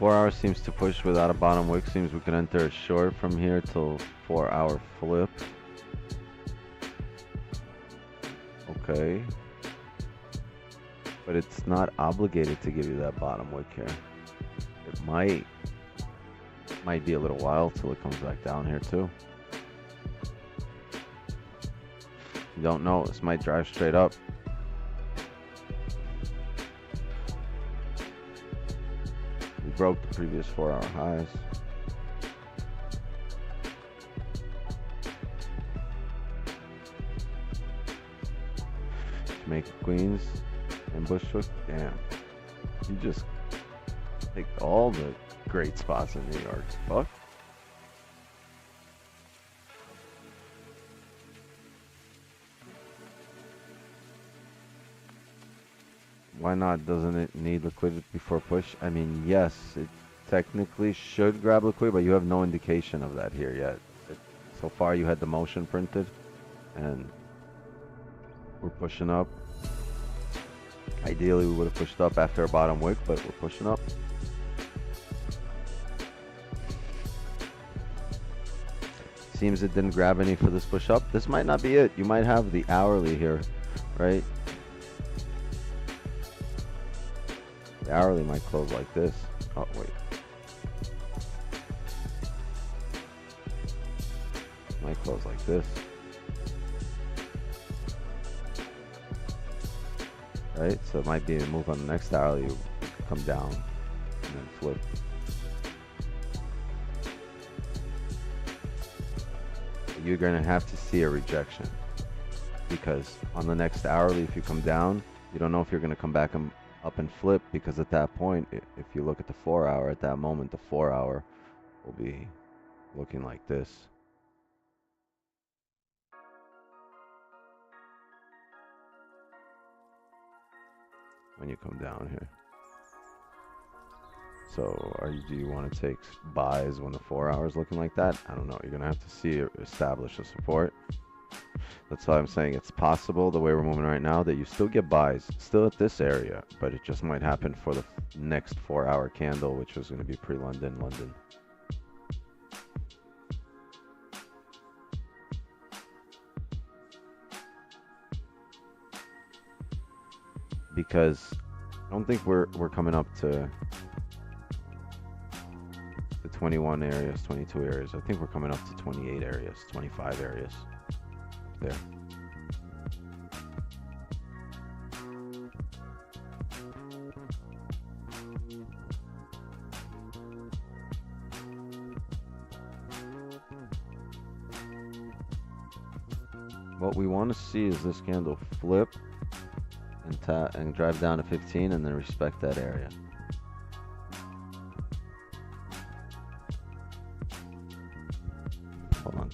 4 hours seems to push without a bottom wick. Seems we can enter a short from here till 4 hour flip. Okay. But it's not obligated to give you that bottom wick here. It might be a little while till it comes back down here too. You don't know. This might drive straight up. We broke the previous 4-hour highs. Jamaica Queens and Bushwick. Damn. You just picked all the great spots in New York. Fuck. Why not? Doesn't it need liquidity before push? I mean, yes, it technically should grab liquidity, but you have no indication of that here yet. So far, you had the motion printed, and we're pushing up. Ideally, we would have pushed up after a bottom wick, but we're pushing up. Seems it didn't grab any for this push up. This might not be it. You might have the hourly here, right? The hourly might close like this. Oh, wait. Might close like this. Right? So it might be a move on the next hourly. You come down and then flip. You're going to have to see a rejection. Because on the next hourly, if you come down, you don't know if you're going to come back and up and flip, because at that point, if you look at the 4-hour, at that moment, the 4-hour will be looking like this. When you come down here. So do you want to take buys when the 4-hour is looking like that? I don't know. You're going to have to see it establish a support. That's why I'm saying it's possible, the way we're moving right now, that you still get buys, still at this area, but it just might happen for the next 4-hour candle, which was going to be pre-London, London. Because I don't think we're coming up to the 21 areas, 22 areas. I think we're coming up to 28 areas, 25 areas there. What we want to see is this candle flip and drive down to 15 and then respect that area. Hold on.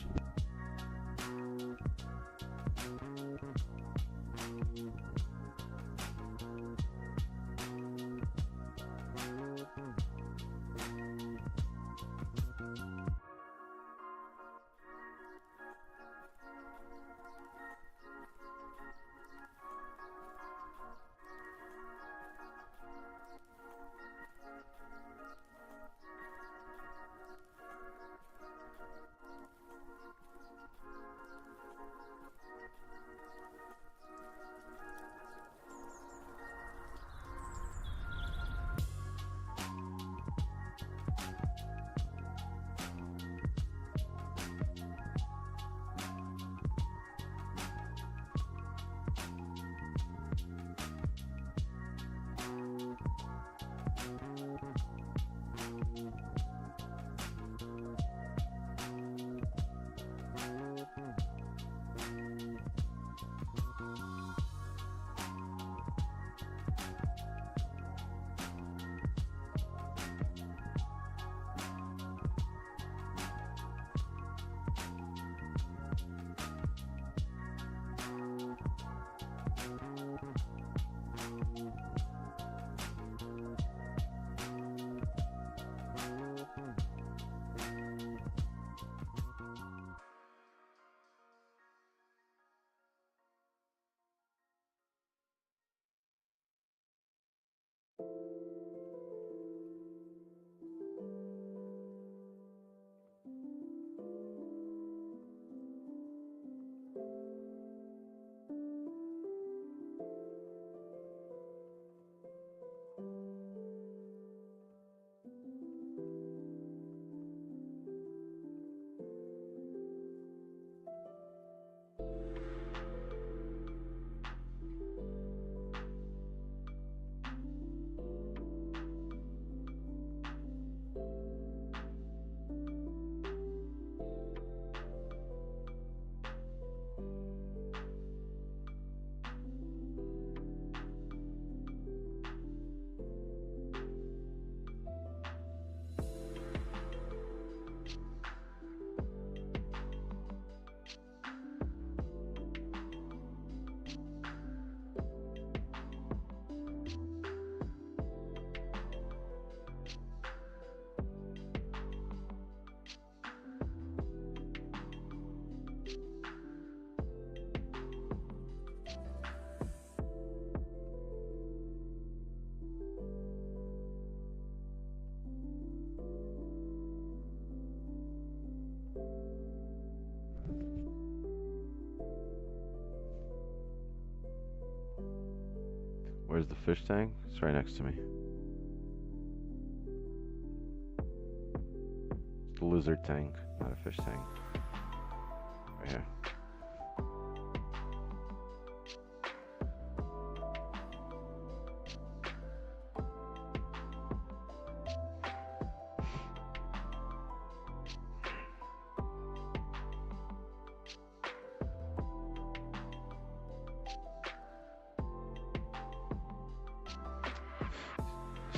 Where's the fish tank? It's right next to me. It's the lizard tank, not a fish tank. Right here.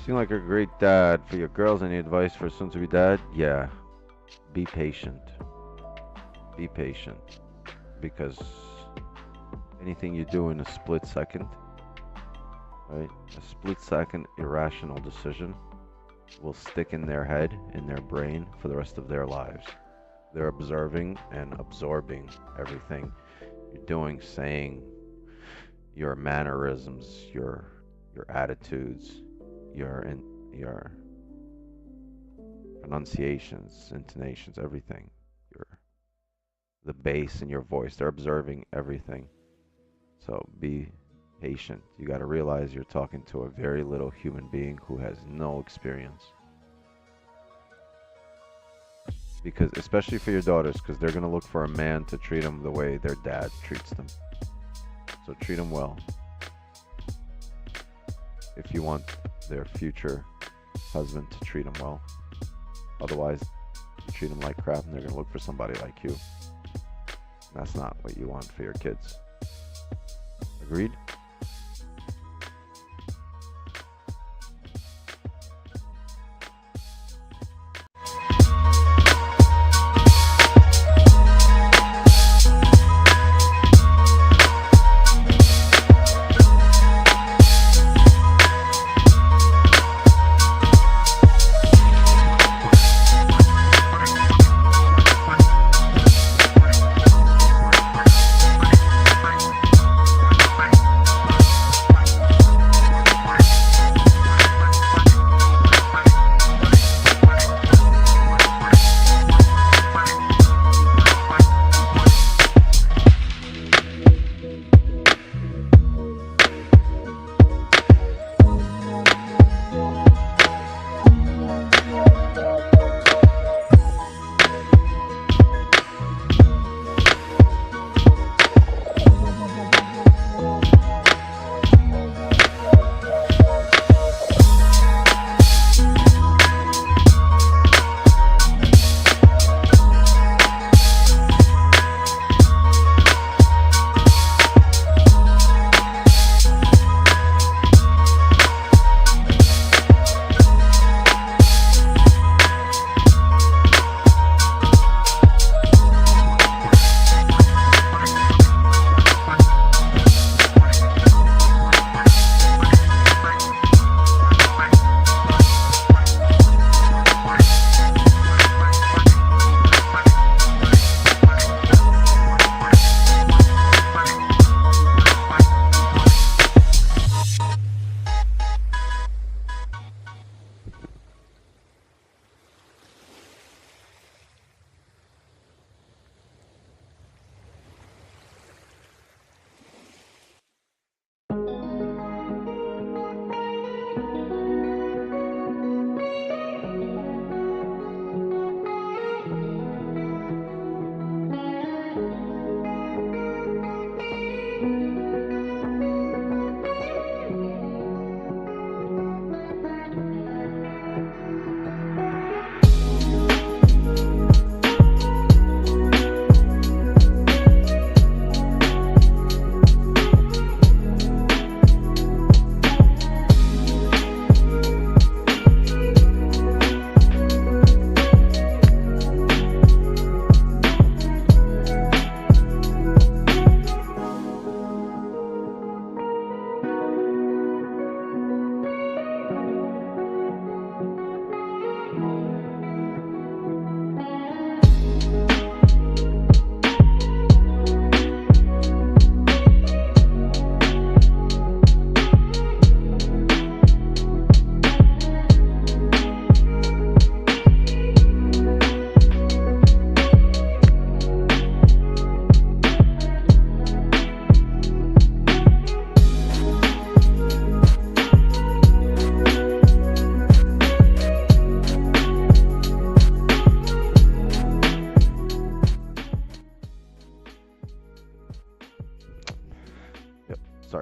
Seem like a great dad for your girls. Any advice for a soon-to-be dad? Yeah, be patient. Be patient, because anything you do in a split second, right? A split second irrational decision will stick in their head, in their brain for the rest of their lives. They're observing and absorbing everything you're doing, saying, your mannerisms, your attitudes, your pronunciations, intonations, everything, the bass in your voice. They're observing everything. So be patient. You got to realize you're talking to a very little human being who has no experience. Because especially for your daughters, because they're going to look for a man to treat them the way their dad treats them. So treat them well. If you want their future husband to treat them well. Otherwise, you treat them like crap and they're going to look for somebody like you. That's not what you want for your kids. Agreed?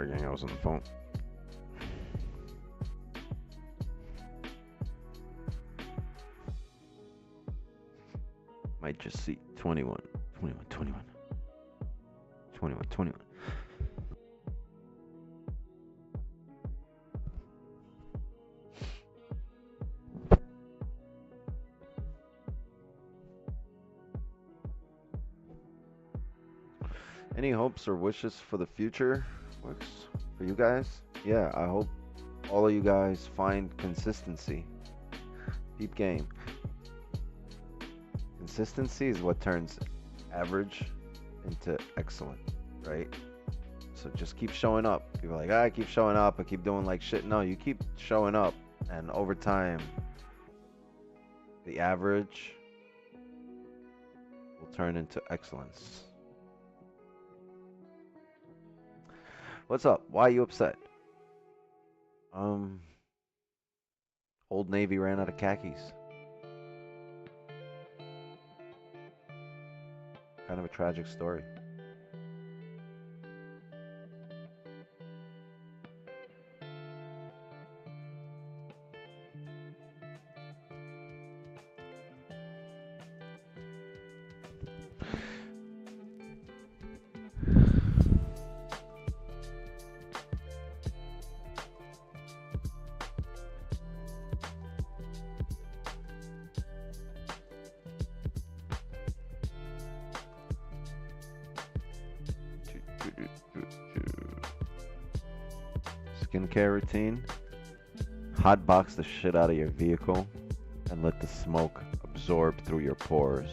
Sorry, gang, I was on the phone. Might just see 21, 21, 21, 21, 21. Any hopes or wishes for the future? Works for you guys? Yeah, I hope all of you guys find consistency. Deep game. Consistency is what turns average into excellent, right? So just keep showing up. People are like, I keep showing up, I keep doing like shit. No, you keep showing up, and over time, the average will turn into excellence. What's up? Why are you upset? Old Navy ran out of khakis. Kind of a tragic story. Skincare routine. Hot box the shit out of your vehicle and let the smoke absorb through your pores.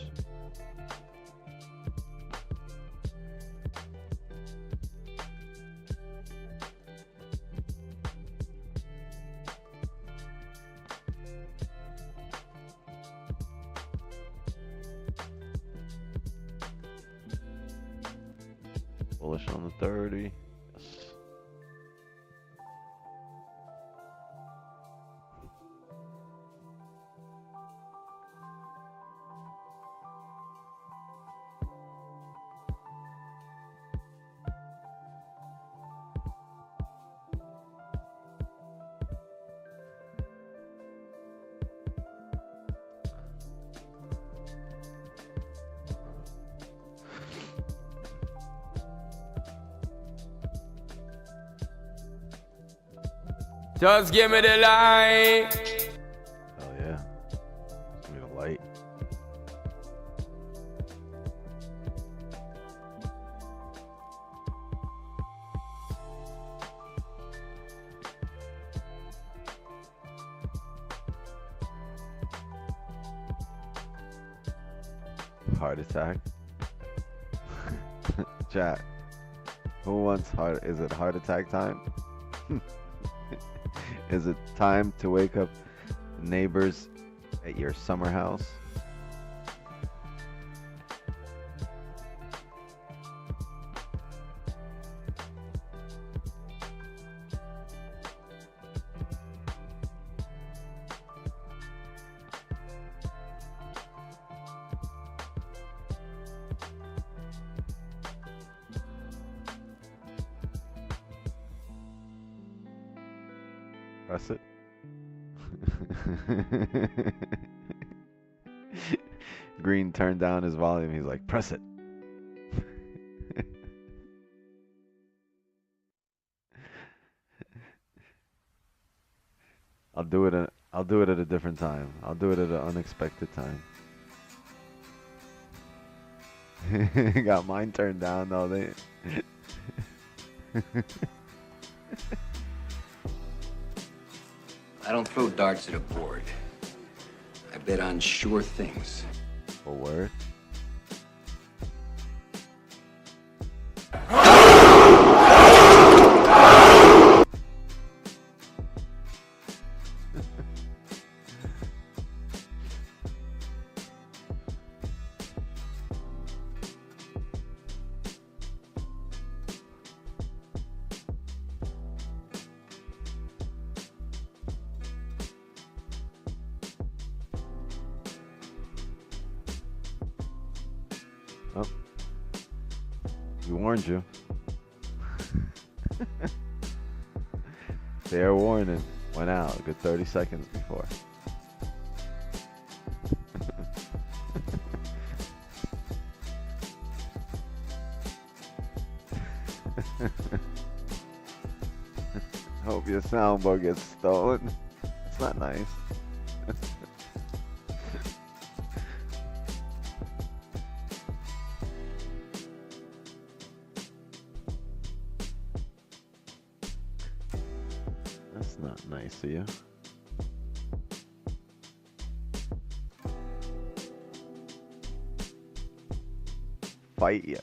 Bullish on the 30. Yes. Just give me the light. Hell yeah. Give me the light. Heart attack. Chat. Who wants heart? Is it heart attack time? Is it time to wake up neighbors at your summer house? Press it. Green turned down his volume. He's like, press it. I'll do it at a different time. I'll do it at an unexpected time. Got mine turned down though. They I don't throw darts at a board. I bet on sure things. a word. Oh. We warned you. Fair warning. Went out a good 30 seconds before. Hope your soundboard gets stolen. It's not nice. That's not nice of you. Fight ya.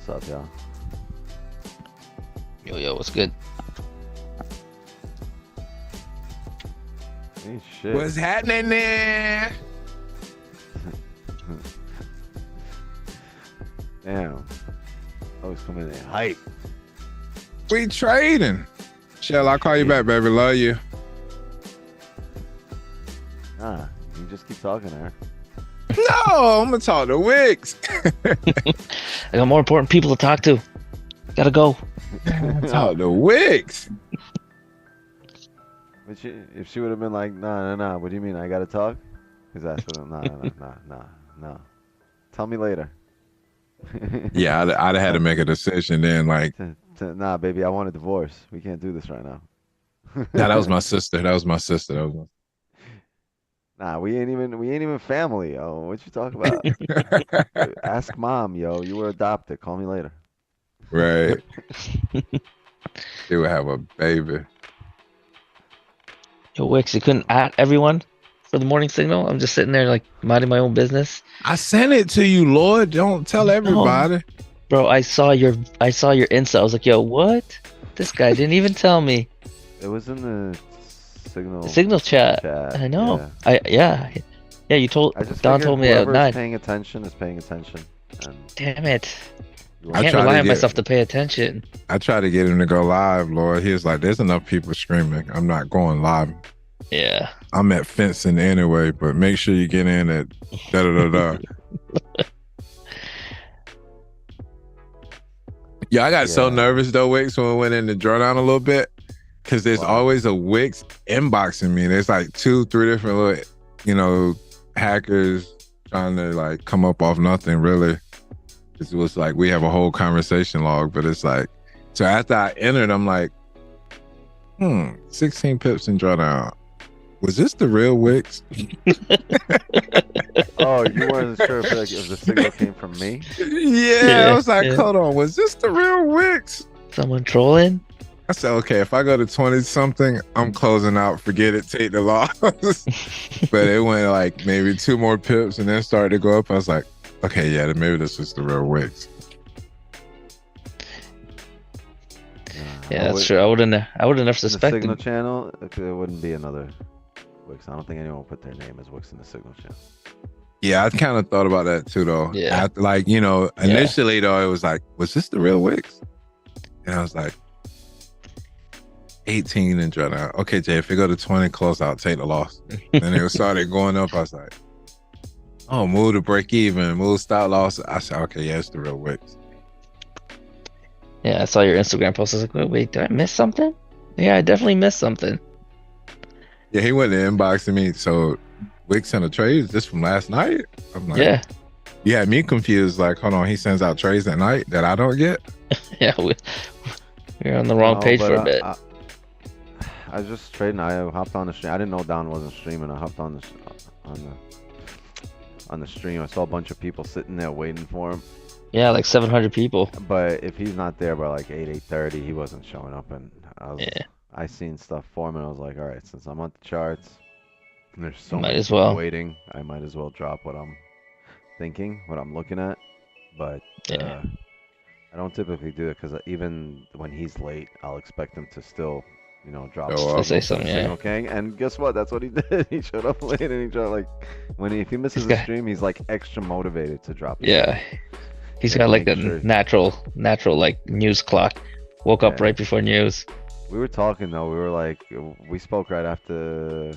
What's up, y'all? Yo, what's good? Ain't shit. What's happening there? Damn. Always coming in hype. We trading. Shell, I'll call you back, baby. Love you. Nah, you just keep talking there. No, I'm gonna talk to Wicks. I got more important people to talk to. Gotta go. Talk to Wicks. But if she would have been like, nah, what do you mean? I gotta talk? Because that's nah. Tell me later. Yeah, I'd have had to make a decision then. Like, Nah, baby, I want a divorce. We can't do this right now. nah, that was my sister. Nah, we ain't even family, yo. What you talking about? Ask mom, yo. You were adopted. Call me later. Right. They would have a baby. Yo, Wix, you couldn't at everyone for the morning signal? I'm just sitting there like minding my own business. I sent it to you, Lord. Don't tell everybody. Bro, I saw your Insta. I was like, yo, what? This guy didn't even tell me. It was in the Signal chat. I know. Yeah. You told Don told me at 9. Paying attention is paying attention. And damn it! I I can't rely on myself to pay attention. I tried to get him to go live, Lord. He was like, "There's enough people screaming. I'm not going live." Yeah. I'm at fencing anyway, but make sure you get in at da da da da. Yeah, I got so nervous though, Wix, when we went in the drawdown a little bit. Because there's always a Wix inboxing me. There's like 2-3 different little, hackers trying to like come up off nothing really. It was like we have a whole conversation log, but it's like, so after I entered, I'm like, 16 pips in drawdown. Was this the real Wix? Oh, you weren't sure if the signal came from me? Yeah, I was like, hold on, was this the real Wix? Someone trolling? I said, okay, if I go to 20 something, I'm closing out. Forget it. Take the loss. But it went like maybe 2 more pips and then started to go up. I was like, okay, yeah, maybe this is the real Wix. Yeah, that's true. I wouldn't have suspected. The Signal channel, it wouldn't be another Wix. I don't think anyone would put their name as Wix in the Signal channel. Yeah, I kind of thought about that too, though. Yeah. Initially, though, it was like, was this the real Wix? And I was like, 18 and drawdown. Okay, Jay, if you go to 20, close out, take the loss. And it started going up. I was like, oh, move to break even, move stop loss. I said, okay, yeah, it's the real Wix. Yeah, I saw your Instagram post. I was like, wait, did I miss something? Yeah, I definitely missed something. Yeah, he went to inboxing me. So Wix sent a trade. Is this from last night? I'm like, yeah. You had me confused. Like, hold on, he sends out trades at night that I don't get? Yeah, we're on the wrong page for a bit. I was just trading. I hopped on the stream. I didn't know Don wasn't streaming. I hopped on the stream. I saw a bunch of people sitting there waiting for him. Yeah, like 700 people. But if he's not there by like 8:30, he wasn't showing up. And I seen stuff forming. I was like, all right, since I'm on the charts, and there's so Might many as people well. waiting, I might as well drop what I'm thinking, what I'm looking at. But Yeah. I don't typically do it because even when he's late, I'll expect him to still, drop Show the up. To say signal for the something, signal yeah. king. And guess what? That's what he did. He showed up late and he dropped like if he misses He's a got, stream, he's like extra motivated to drop the yeah. signal. He's Like got like make a sure. natural like news clock. Woke up Yeah. right before news. We were talking though. We were like, we spoke right after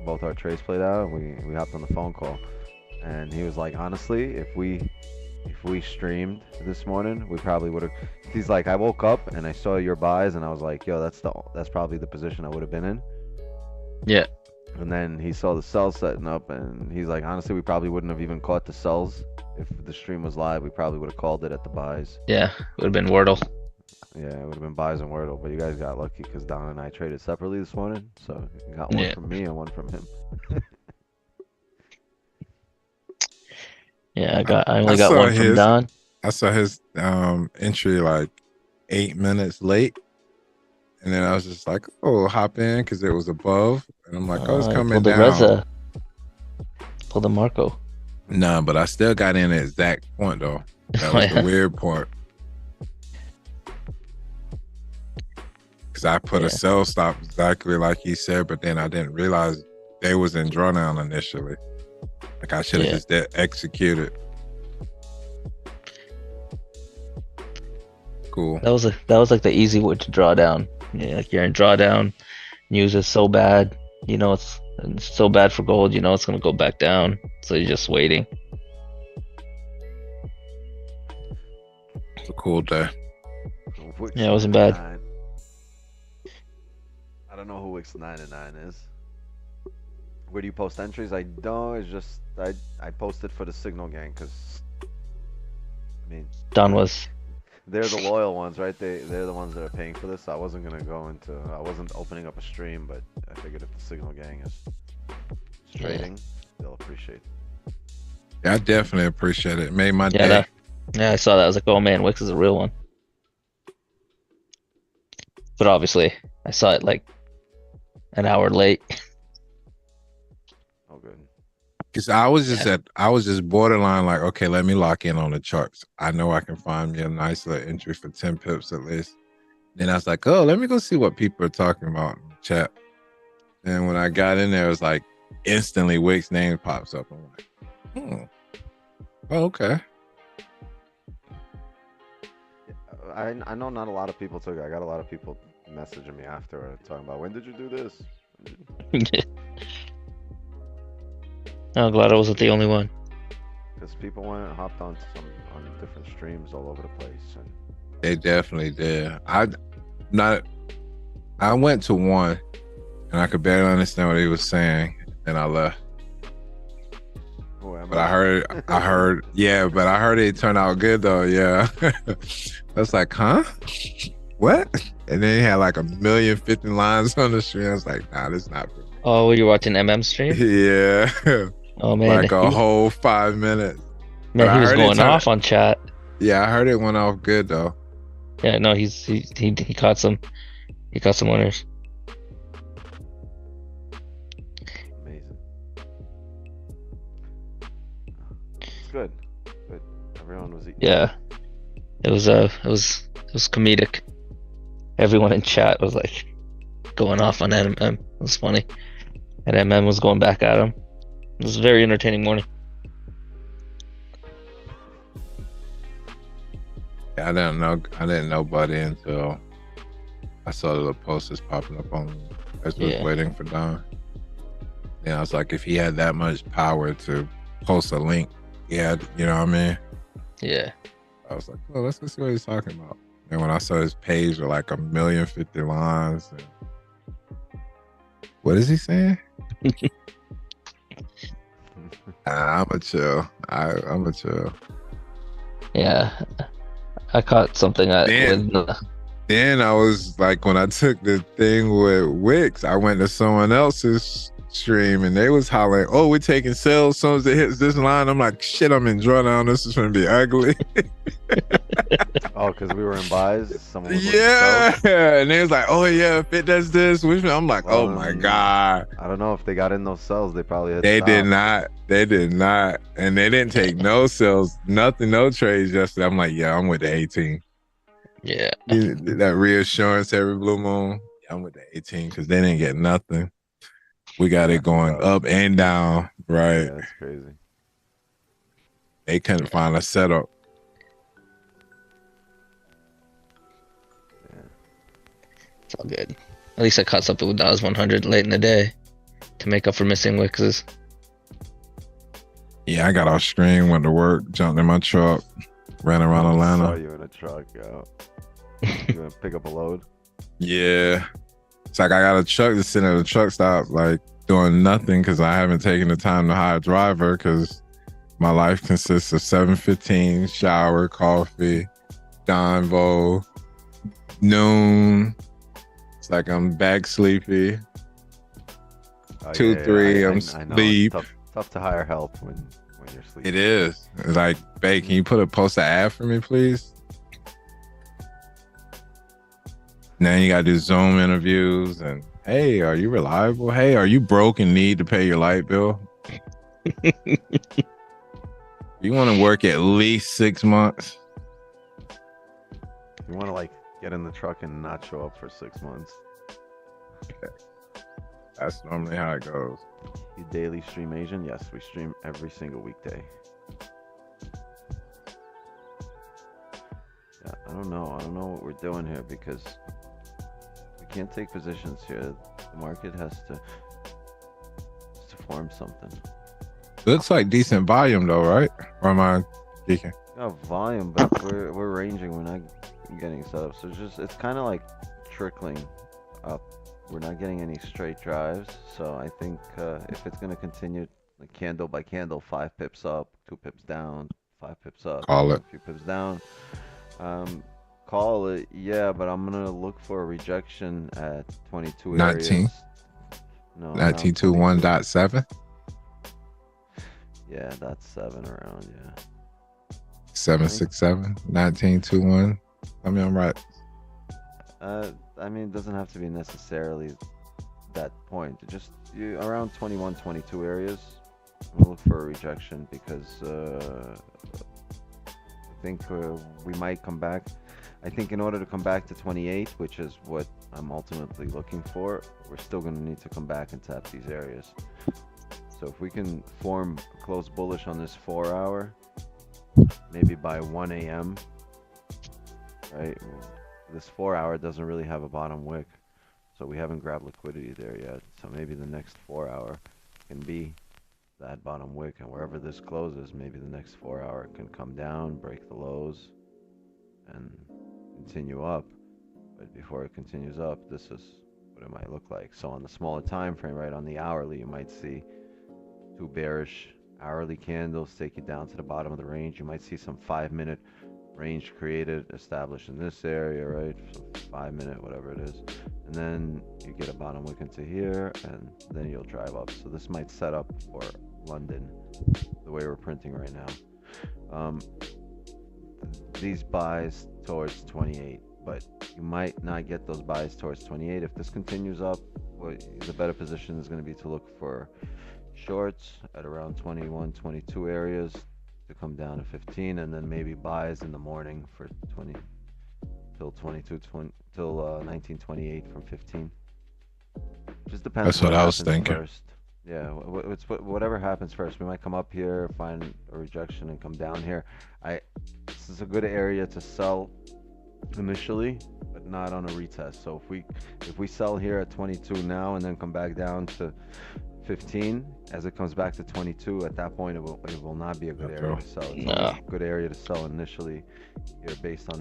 both our trades played out. We hopped on the phone call, and he was like, honestly, if we streamed this morning, we probably would have. He's like, I woke up and I saw your buys, and I was like, yo, that's probably the position I would have been in. Yeah. And then he saw the sells setting up, and he's like, honestly, we probably wouldn't have even caught the sells if the stream was live. We probably would have called it at the buys. Yeah. Would have been Wordle. Yeah, it would have been buys and Wordle, but you guys got lucky because Don and I traded separately this morning, so you got one from me and one from him. Yeah, I only got one from Don. I saw his entry like 8 minutes late, and then I was just like, oh, hop in because it was above, and I'm like, oh, it's coming Pulled the down. Reza. Pulled the Marco. Nah, but I still got in at exact point though. That was the weird part. Because I put a sell stop exactly like he said, but then I didn't realize they was in drawdown initially. Like I should have just executed. Cool. That was like the easy way to draw down. Yeah, like you're in drawdown. News is so bad. It's so bad for gold. It's gonna go back down. So you're just waiting. It's a cool day. Yeah, it wasn't bad. I don't know who Wix 99 is. Where do you post entries? I don't. It's just I posted for the Signal Gang because Don was. They're the loyal ones, right? They're the ones that are paying for this. I wasn't gonna go into. I wasn't opening up a stream, but I figured if the Signal Gang is trading, they'll appreciate it. Yeah, I definitely appreciate it. It made my day. I saw that. I was like, oh man, Wix is a real one. But obviously, I saw it like an hour late. Oh, good. Because I was just borderline like, okay, let me lock in on the charts. I know I can find me a nice little entry for 10 pips at least. Then I was like, oh, let me go see what people are talking about in the chat. And when I got in there, it was like instantly Wix name pops up. I'm like, oh, okay. I know not a lot of people took it. I got a lot of people messaging me after talking about, when did you do this? I'm glad I wasn't the only one. Because people went and hopped on different streams all over the place. And they definitely did. I went to one and I could barely understand what he was saying, and I left. But I heard, yeah, but I heard it turned out good though. Yeah. I was like, huh? What? And then he had like 1,050,000 lines on the stream. I was like, nah, this is not for me. Oh, were you watching MM stream? Yeah. Oh man. Like a whole 5 minutes. Man, he was going off on chat. Yeah, I heard it went off good though. Yeah, no, he caught some winners. Amazing. It's good. But everyone was eating. Yeah. It was comedic. Everyone in chat was like going off on MM. It was funny. And MM was going back at him. It was a very entertaining morning. Yeah, I didn't know Buddy until I saw the posters popping up on as we was waiting for Don. And I was like, if he had that much power to post a link, you know what I mean? Yeah. I was like, well, let's see what he's talking about. And when I saw his page with like 1,050,000 lines, and what is he saying? I'm a chill. I'm a chill. Yeah, I caught something. Then I was like, when I took the thing with Wix, I went to someone else's stream and they was hollering, oh, we're taking sales as soon as it hits this line. I'm like, shit, I'm in drawdown. This is gonna be ugly. Oh, because we were in buys. Someone was looking to sell. Yeah, and they was like, "Oh yeah, if it does this," which I'm like, Well, "Oh my god." I don't know if they got in those cells. They probably hit They stop. did not. They did not, and they didn't take no sales, nothing, no trades yesterday. I'm like, yeah, I'm with the 18. Yeah. That reassurance every blue moon. Yeah, I'm with the 18 because they didn't get nothing. We got it going up and down, right? Yeah, that's crazy. They couldn't find a setup. It's all good. At least I caught something with Dawes 100 late in the day to make up for missing wixes. Yeah, I got off screen, went to work, jumped in my truck, ran around I Atlanta. saw you in a truck. You gonna pick up a load? Yeah. It's like I got a truck that's sitting at a truck stop, like doing nothing because I haven't taken the time to hire a driver because my life consists of 7:15, shower, coffee, Donvo, noon. It's like I'm back sleepy. Oh, 2, 3, I'm I know. sleep. It's tough to hire help when you're sleeping. It is. It's like, babe, can you post an ad for me, please? Now you gotta do Zoom interviews and, hey, are you reliable? Hey, are you broke and need to pay your light bill? You want to work at least 6 months? You want to like get in the truck and not show up for 6 months. That's normally how it goes. You daily stream Asian? Yes, we stream every single weekday. Yeah, I don't know what we're doing here because we can't take positions here. The market has to form something. Looks like decent volume though, right? Or am I geeking? Yeah, volume, but we're ranging. We're not getting set up. So it's kind of like trickling up. We're not getting any straight drives. So I think if it's going to continue like candle by candle, 5 pips up, 2 pips down, 5 pips up, Call it. a few pips down. Call it, yeah, but I'm going to look for a rejection at 22 19. areas. No, 1921.7. Yeah, that's 7 around, yeah. 767. 1921. I mean, I'm right. I mean, it doesn't have to be necessarily that point. Just around 21, 22 areas. We'll look for a rejection because I think we might come back. I think in order to come back to 28, which is what I'm ultimately looking for, we're still going to need to come back and tap these areas. So if we can form a close bullish on this 4 hour, maybe by 1 a.m., right? This 4 hour doesn't really have a bottom wick, so we haven't grabbed liquidity there yet. So maybe the next 4 hour can be that bottom wick, and wherever this closes, maybe the next 4 hour can come down, break the lows, and continue up. But before it continues up, this is what it might look like. So on the smaller time frame, right, on the hourly, you might see 2 bearish hourly candles take you down to the bottom of the range. You might see some 5-minute range created, established in this area, right? So 5-minute, whatever it is. And then you get a bottom wick into here, and then you'll drive up. So this might set up for London, the way we're printing right now. These buys towards 28, but you might not get those buys towards 28. If this continues up, the better position is going to be to look for shorts at around 21, 22 areas to come down to 15, and then maybe buys in the morning for 20 till 22, 20 till 1928 from 15. Just depends. That's what I was thinking. First. Yeah, it's whatever happens first. We might come up here, find a rejection, and come down here. This is a good area to sell initially, but not on a retest. So if we sell here at 22 now and then come back down to 15 as it comes back to 22, at that point it will not be a good area to sell. It's a good area to sell initially here based on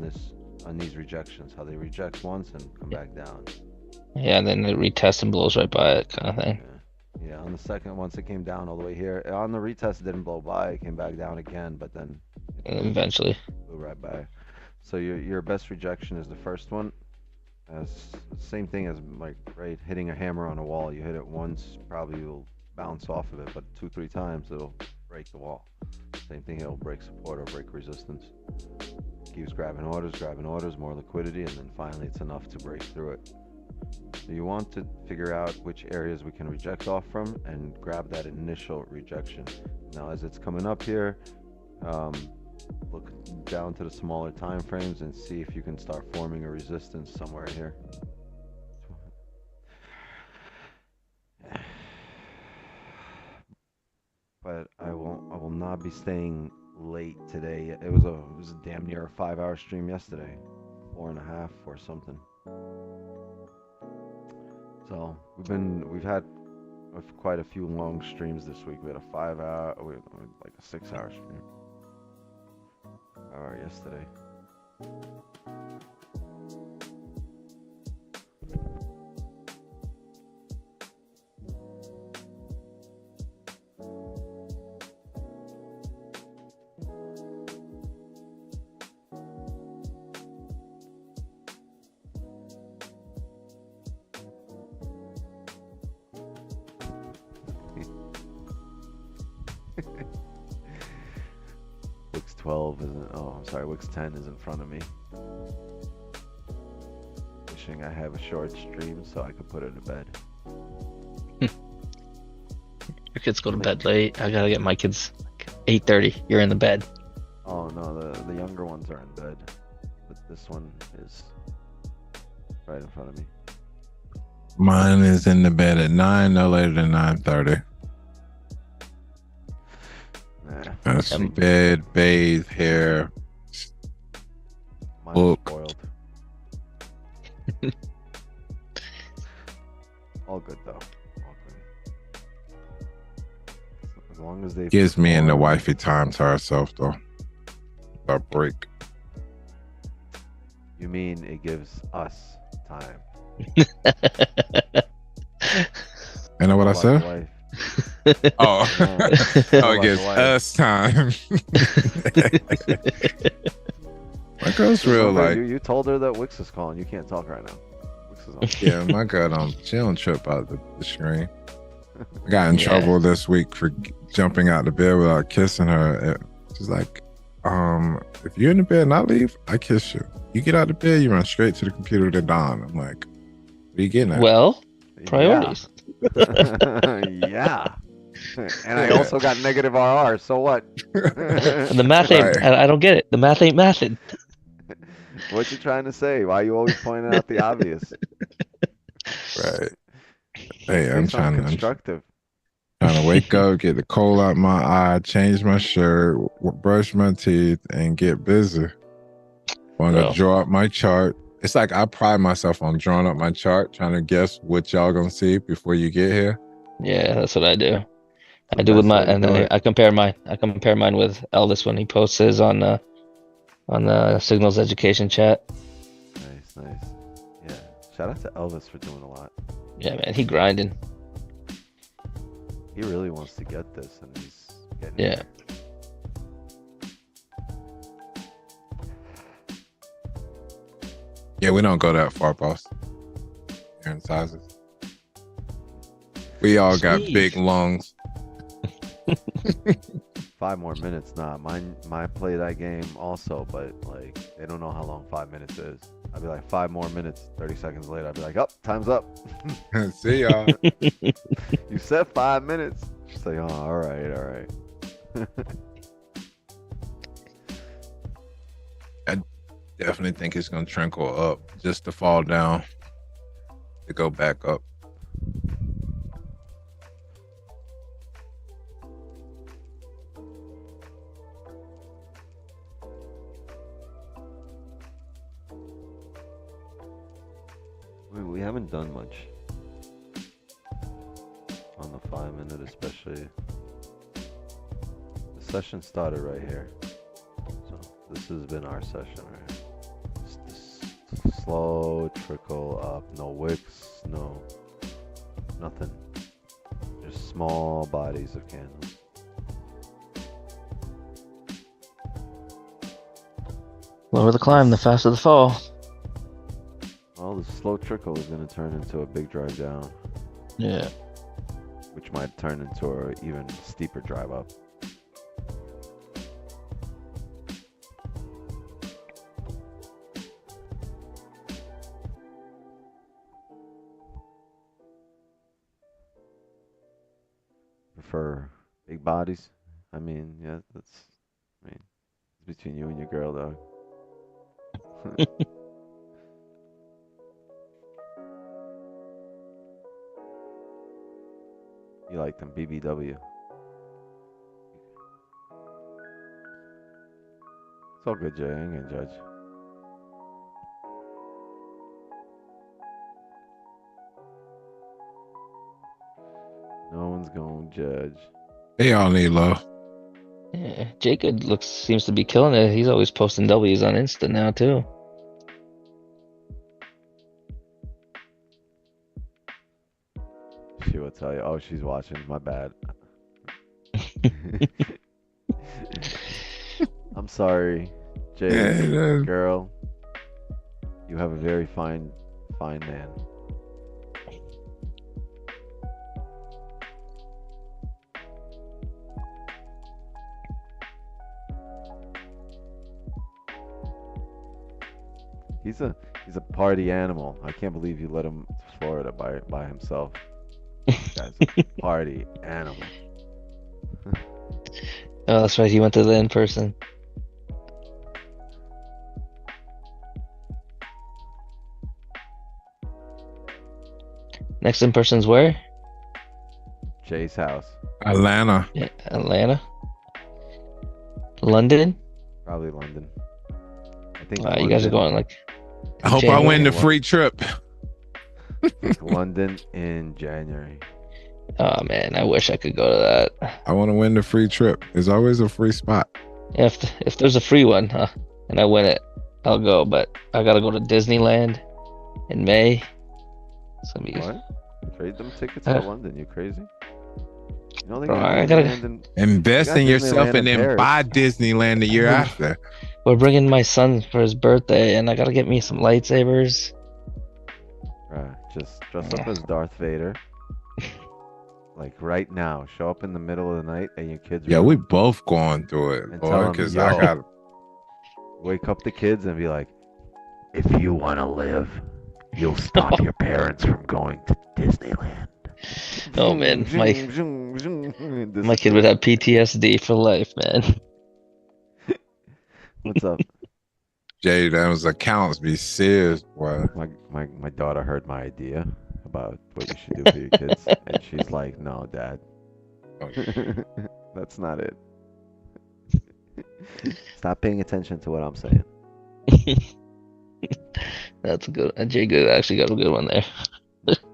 these rejections, how they reject once and come back down. Yeah, and then it retests and blows right by it, kind of thing. Yeah, on the second, once it came down all the way here, on the retest it didn't blow by, it came back down again, but then eventually blew right by. So your best rejection is the first one. As same thing as like right hitting a hammer on a wall. You hit it once, probably you'll bounce off of it, but 2-3 times it'll break the wall. Same thing, it'll break support or break resistance. keeps grabbing orders, more liquidity, and then finally it's enough to break through it. So you want to figure out which areas we can reject off from and grab that initial rejection. Now, as it's coming up here, look down to the smaller time frames and see if you can start forming a resistance somewhere here. But I will not be staying late today. It was a damn near a 5-hour stream yesterday, 4.5 or something. So we've had quite a few long streams this week. We had a 5-hour, like a 6-hour stream. 5-hour yesterday. Wix 12 isn't, oh, I'm sorry, Wix 10 is in front of me. Wishing I have a short stream so I could put it to bed. Your kids go to bed late. I gotta get my kids like 8:30. You're in the bed. Oh no, the younger ones are in bed. But this one is right in front of me. Mine is in the bed at 9, no later than 9:30. That's bed, bathe, hair, book. Spoiled. All good though. All good. As long as they Gives me and the wifey time to herself though. A break. You mean it gives us time? You know what I said? Wife. Oh, oh, it gives us time. My girl's real like. You told her that Wix is calling. You can't talk right now. Wix is on. Yeah, my girl she don't trip out the screen. I got in trouble this week for jumping out the bed without kissing her. She's like, if you're in the bed and I leave, I kiss you. You get out the bed, you run straight to the computer to Dawn. I'm like, what are you getting at? Well, priorities. Yeah. And I also got negative RR, so what? The math ain't, I don't get it. The math ain't mathing. What you trying to say? Why are you always pointing out the obvious? Right. Hey, I'm trying constructive. Trying to wake up, get the coal out my eye, change my shirt, brush my teeth, and get busy. Want to draw up my chart. It's like I pride myself on drawing up my chart, trying to guess what y'all gonna see before you get here. Yeah, that's what I do. I do with my, and then I compare mine. I compare mine with Elvis when he posts his on the Signals Education chat. Nice. Yeah, shout out to Elvis for doing a lot. Yeah, man, he grinding. He really wants to get this, and he's getting it. Yeah, we don't go that far, boss. Here in sizes. We all got big lungs. 5 more minutes. Nah, mine play that game also, but like they don't know how long 5 minutes is. I'd be like 5 more minutes. 30 seconds later, I'd be like, oh, time's up. See y'all. You said 5 minutes. She's like, oh, all right. I definitely think it's gonna trickle up just to fall down to go back up. We haven't done much on the 5 minute, especially. The session started right here, so this has been our session right here. Just slow trickle up, no wicks, no nothing, just small bodies of candles. Lower the climb, the faster the fall. Well, the slow trickle is going to turn into a big drive down. Yeah. Which might turn into an even steeper drive up. prefer big bodies. I mean, yeah, I mean, it's between you and your girl, dog. You like them BBW. It's all good, Jay. I ain't gonna judge. No one's gonna judge. They all need love. Yeah, Jacob seems to be killing it. He's always posting W's on Insta now too. She will tell you. Oh, she's watching. My bad. I'm sorry, Jay. Yeah, Girl, you have a very fine man. He's a party animal. I can't believe you let him to Florida by himself. Guy's a party animal. Oh, that's right. He went to the in-person. Next in-person's where? Jay's house. Atlanta. Yeah, Atlanta. London. Probably London. I think Wow, you guys are going like. I hope I January. win the free trip. London in January. Oh man, I wish I could go to that. I want to win the free trip. There's always a free spot. If there's a free one, and I win it, I'll go. But I gotta go to Disneyland in May. It's gonna be. What? Trade them tickets to London? You crazy? You know they Bro, got I gotta- Disneyland in- Invest got in yourself Disneyland and in then Paris. buy Disneyland the year after. We're bringing my son for his birthday, and I gotta get me some lightsabers. Right, just dress up as Darth Vader. Like right now, show up in the middle of the night and your kids. Yeah, we both going through it, And boy. tell 'em, Because yo. I got. Wake up the kids and be like, if you want to live, you'll stop your parents from going to Disneyland. Oh man, my kid would have PTSD for life, man. What's up? Jay, those accounts be serious, boy. My daughter heard my idea about what you should do for your kids, and she's like, "No, Dad, that's not it. Stop paying attention to what I'm saying." That's a good. Jay good actually got a good one there.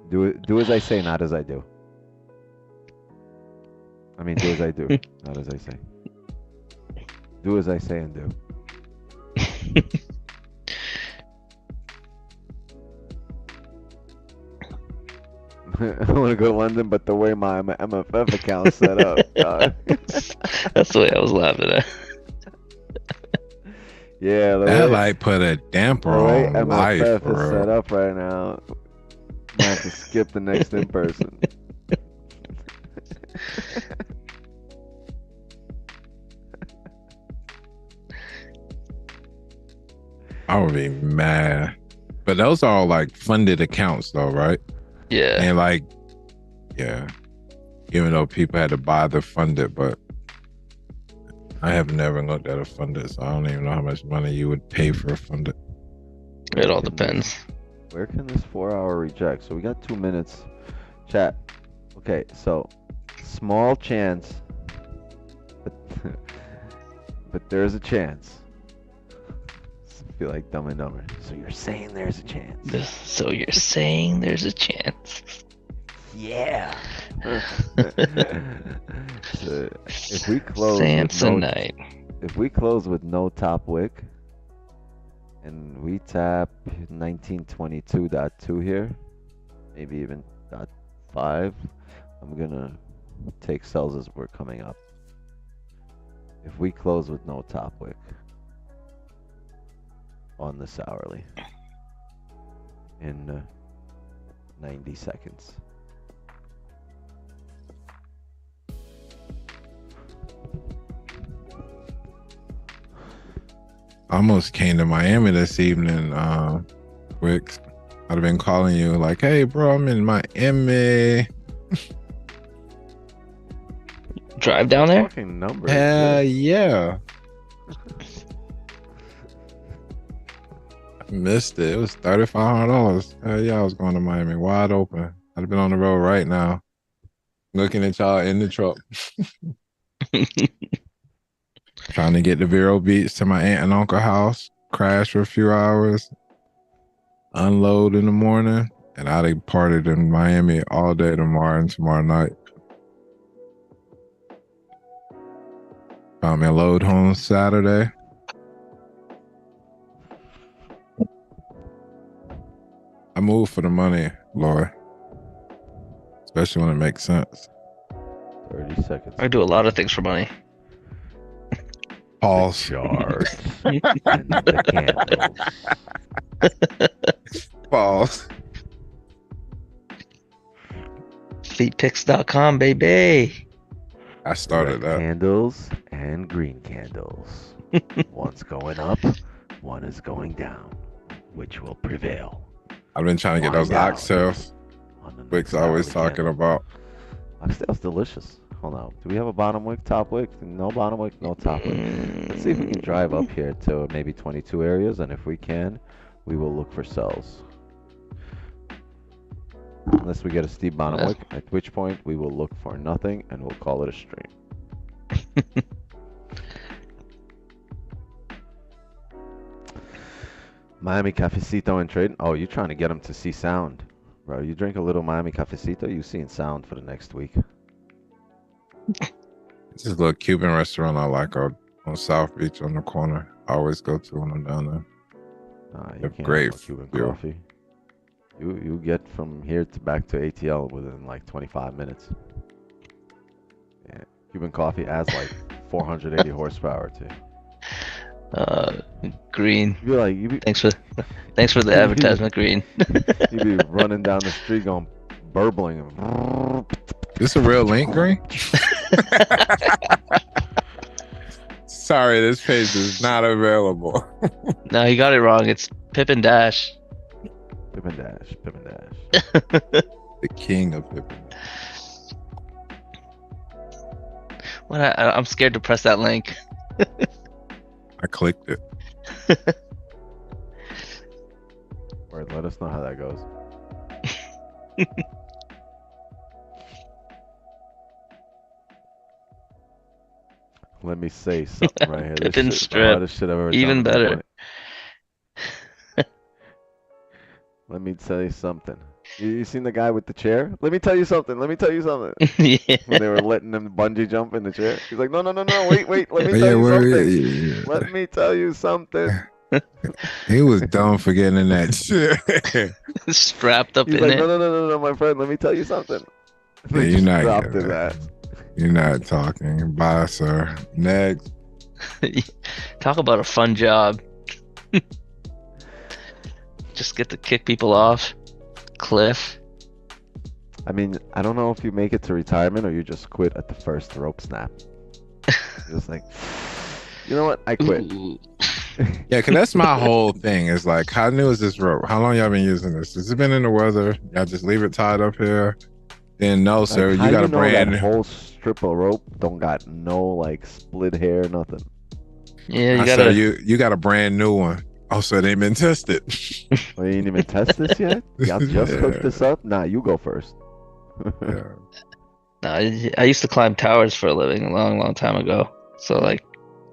Do as I say, not as I do. I mean, do as I do, not as I say. Do as I say and do. I want to go to London, but the way my MFF account's set up, That's the way I was laughing at. yeah, the That way, like put a damper the way on life, MFF is bro. set up right now, I have to skip the next in person. I would be mad. But those are all like funded accounts, though, right? Yeah. And like, yeah, even though people had to buy the funded, but I have never looked at a funded, so I don't even know how much money you would pay for a funded. It all depends. Where can this 4-hour reject? So we got 2 minutes. Chat. Okay, so small chance, but there's a chance. I feel like Dumb and Dumber. So you're saying there's a chance? So you're saying there's a chance? Yeah. So if we close Samsonite. if we close with no top wick, and we tap 1922.2 here, maybe even .5, I'm gonna take sells as we're coming up. If we close with no top wick on this hourly in 90 seconds. I almost came to Miami this evening, Wicks. I'd have been calling you like, hey, bro, I'm in Miami. drive down there? Fucking numbers. Yeah. I missed it. It was $3,500. Hell yeah, I was going to Miami wide open. I'd have been on the road right now, looking at y'all in the truck. Trying to get to Vero Beach to my aunt and uncle house, crash for a few hours, unload in the morning, and I'd have partied in Miami all day tomorrow and tomorrow night. Found me a load home Saturday. I move for the money, Lord. Especially when it makes sense. 30 seconds. I do a lot of things for money. Pause. Charts and the candles. Pause. Feetpicks.com, baby. I started Red that. candles and green candles. One's going up, one is going down. Which will prevail? I've been trying to get those Wind down oxtails. on the Wick's next always hourly talking candle. about. Oxtail's delicious. Hold on. Do we have a bottom wick, top wick? No bottom wick, no top wick. Let's see if we can drive up here to maybe 22 areas, and if we can, we will look for cells. Unless we get a steep bottom Yeah. wick, at which point we will look for nothing and we'll call it a stream. Miami Cafecito and trade. Oh, you're trying to get them to see sound. Bro, you drink a little Miami Cafecito, you seeing sound for the next week. It's this little Cuban restaurant I like on South Beach on the corner. I always go to when I'm down there. Nah, you They're can't great have no Cuban for you. coffee. You get from here to back to ATL within like 25 minutes. Yeah, Cuban coffee adds like 480 horsepower to you. Green. You be like, you be Thanks for the advertisement, Green. you be running down the street going burbling. And This a real link, Green? Sorry, this page is not available. No, you got it wrong. It's Pippin Dash. Pippin Dash, Pippin Dash. The king of Pippin. What? I'm scared to press that link. I clicked it. Word, let us know how that goes. Let me say something right here. Pippin This shit, strip. the hardest shit I've ever Even done. better. Let me tell you something. You seen the guy with the chair? Let me tell you something. Let me tell you something. Yeah. When they were letting him bungee jump in the chair, he's like, no, no, no, no, wait, wait. Let me Yeah, tell you well, something. yeah. Let me tell you something. He was dumb for getting in that shit. Strapped up He's in like, it. no, no, no, no, no, my friend. Let me tell you something. Yeah, They you're just not dropped getting his that. ass. You're not talking. Bye, sir. Next. Talk about a fun job. Just get to kick people off. Cliff. I mean, I don't know if you make it to retirement or you just quit at the first rope snap. Just like, you know what? I quit. Ooh. Yeah, because that's my whole thing. Is like, how new is this rope? How long y'all been using this? Has it been in the weather? Y'all just leave it tied up here? Then no, sir. Like, You how got a know brand that new. whole strip of rope don't got no like split hair, nothing. Yeah, you I gotta. said, you got a brand new one. Oh, so it ain't been tested. Well, you ain't even test this yet? Y'all just hooked this up? Nah, you go first. Yeah. No, I used to climb towers for a living a long, long time ago. So like,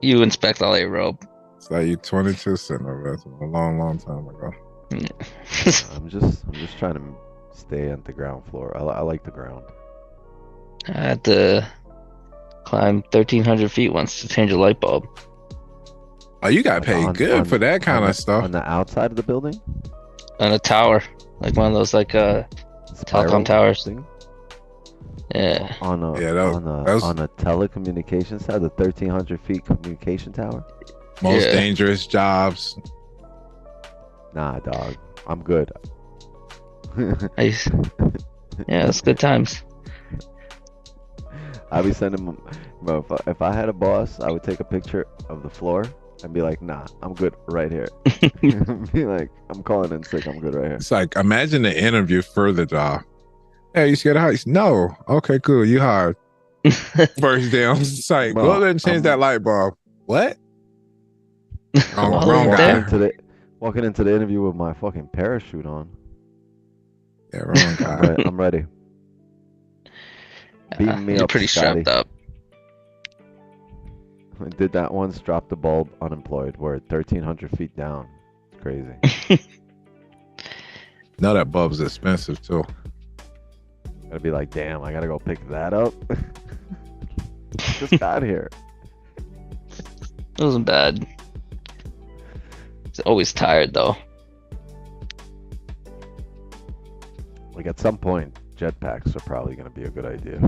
you inspect all your rope. It's like you 22 sitting over there a long, long time ago. I'm just trying to stay at the ground floor. I like the ground. I had to climb 1,300 feet once to change a light bulb. Oh, you got paid On- good on- for that kind on of the- stuff. On the outside of the building? On a tower, like one of those like Spiral towers. thing? Yeah. On a Yeah, that was- on a telecommunications tower, the 1,300 feet communication tower? Most Yeah. dangerous jobs. Nah, dog. I'm good. I used, yeah, it's good times. I'll be sending them. Bro, if I had a boss, I would take a picture of the floor and be like, nah, I'm good right here. Be like, I'm calling in sick. I'm good right here. It's like, imagine the interview for the job. Hey, you scared of heights? No. Okay, cool. You hired. First down. It's like, go Bro, ahead and change that light bulb. What? While Wrong he's guy. there. Walking into the interview with my fucking parachute on. Yeah, wrong guy. I'm ready. Beam me You're up, pretty Scotty. strapped up. I did that once, dropped the bulb, unemployed. We're at 1,300 feet down. It's crazy. No, that bulb's expensive too. Gotta be like, damn, I gotta go pick that up. Just got here. It wasn't bad. It's always tired though. Like at some point, jetpacks are probably gonna be a good idea.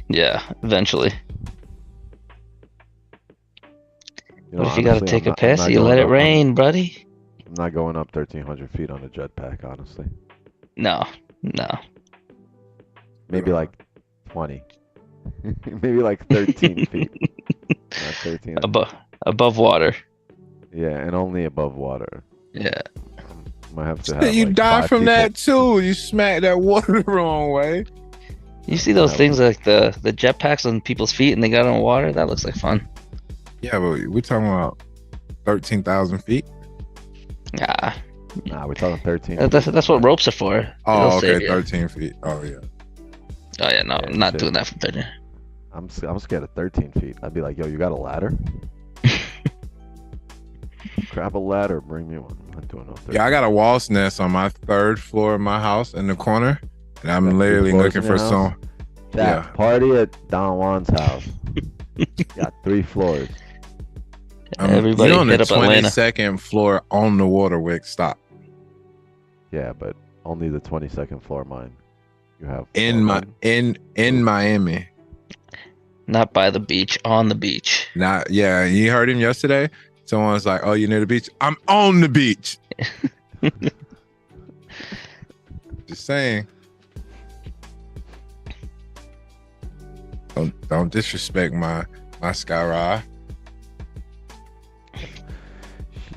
Yeah, eventually. You know, What if you gotta honestly, take I'm a not- I'm piss? not You let going it up- rain, buddy. I'm not going up 1,300 feet on a jetpack, honestly. No, no. Maybe like 20. Maybe like 13 feet. Not 13. Above water. Yeah, and only above water. Yeah. Might have to have You like die 5 from people. that too. You smack that water the wrong way. You see those things like the jetpacks on people's feet and they got on water? That looks like fun. Yeah, but we're talking about 13,000 feet. Yeah. Nah, we're talking 13. That's what ropes are for. Oh, They'll save okay, you. 13 feet. Oh, yeah. Oh yeah, no, Yeah, I'm not shit. doing that from 30. I'm scared of 13 feet. I'd be like, yo, you got a ladder? Grab a ladder, bring me one. I'm not doing no 13. Yeah, I got a wasp nest on my 3rd floor of my house in the corner, and I'm Got 3 literally floors looking in for your some. house? That Yeah. party at Don Juan's house. Got 3 floors. Everybody you're on the hit up Atlanta. 22nd floor on the waterwick. Stop. Yeah, but only the 22nd floor mine. You have In floor in Miami. Not by the beach, on the beach. Not yeah. You heard him yesterday. Someone's like, "Oh, you near the beach?" I'm on the beach. Just saying. Don't disrespect my sky ride.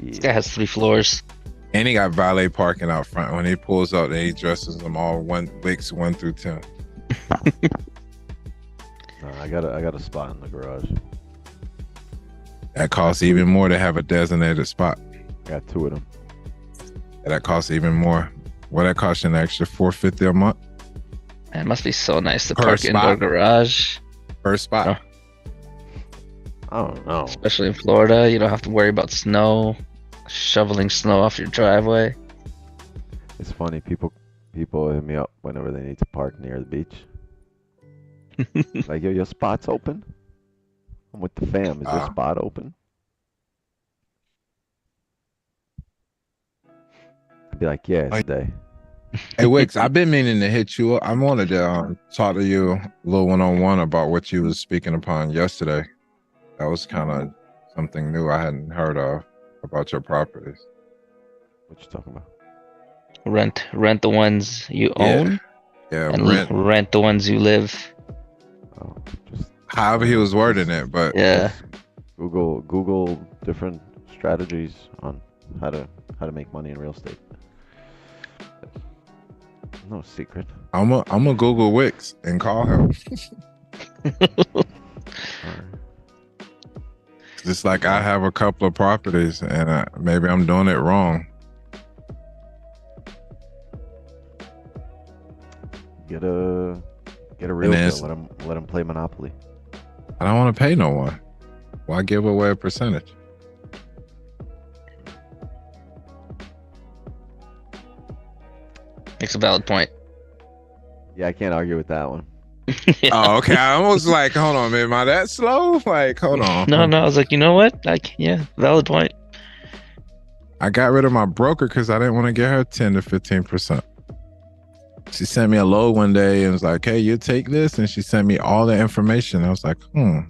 This guy has 3 floors. And he got valet parking out front. When he pulls up, then he dresses them all wicks 1 through 10. Nah, I got a spot in the garage. That costs even more to have a designated spot. I got 2 of them. And that costs even more. Well, that costs you an extra $450 a month Man, it must be so nice to Per park indoor spot. garage, per spot. I don't know. especially in Florida. You don't have to worry about snow, shoveling snow off your driveway. It's funny. People hit me up whenever they need to park near the beach. Like, yo, your spot's open? I'm with the fam. Is your spot open? I'd be like, yeah, it's today. Hey, Wix, I've been meaning to hit you up. I wanted to talk to you a little one-on-one about what you was speaking upon yesterday. That was kind of something new I hadn't heard of about your properties. What you talking about? Rent the ones you own, Yeah, and rent the ones you live. Oh, just however he was wording it, but Yeah. Google different strategies on how to make money in real estate. No secret. I'm a Google Wix and call him. Alright. Just like I have a couple of properties and maybe I'm doing it wrong. Get a And realtor. it's- Let him play Monopoly. I don't want to pay no one. Why give away a percentage? Makes a valid point. Yeah, I can't argue with that one. Oh, okay. I was like, hold on, man. Am I that slow? Like, hold on. No, I was like, you know what? Yeah, valid point. I got rid of my broker because I didn't want to get her 10 to 15%. She sent me a load one day and was like, hey, you take this. And she sent me all the information. I was like, let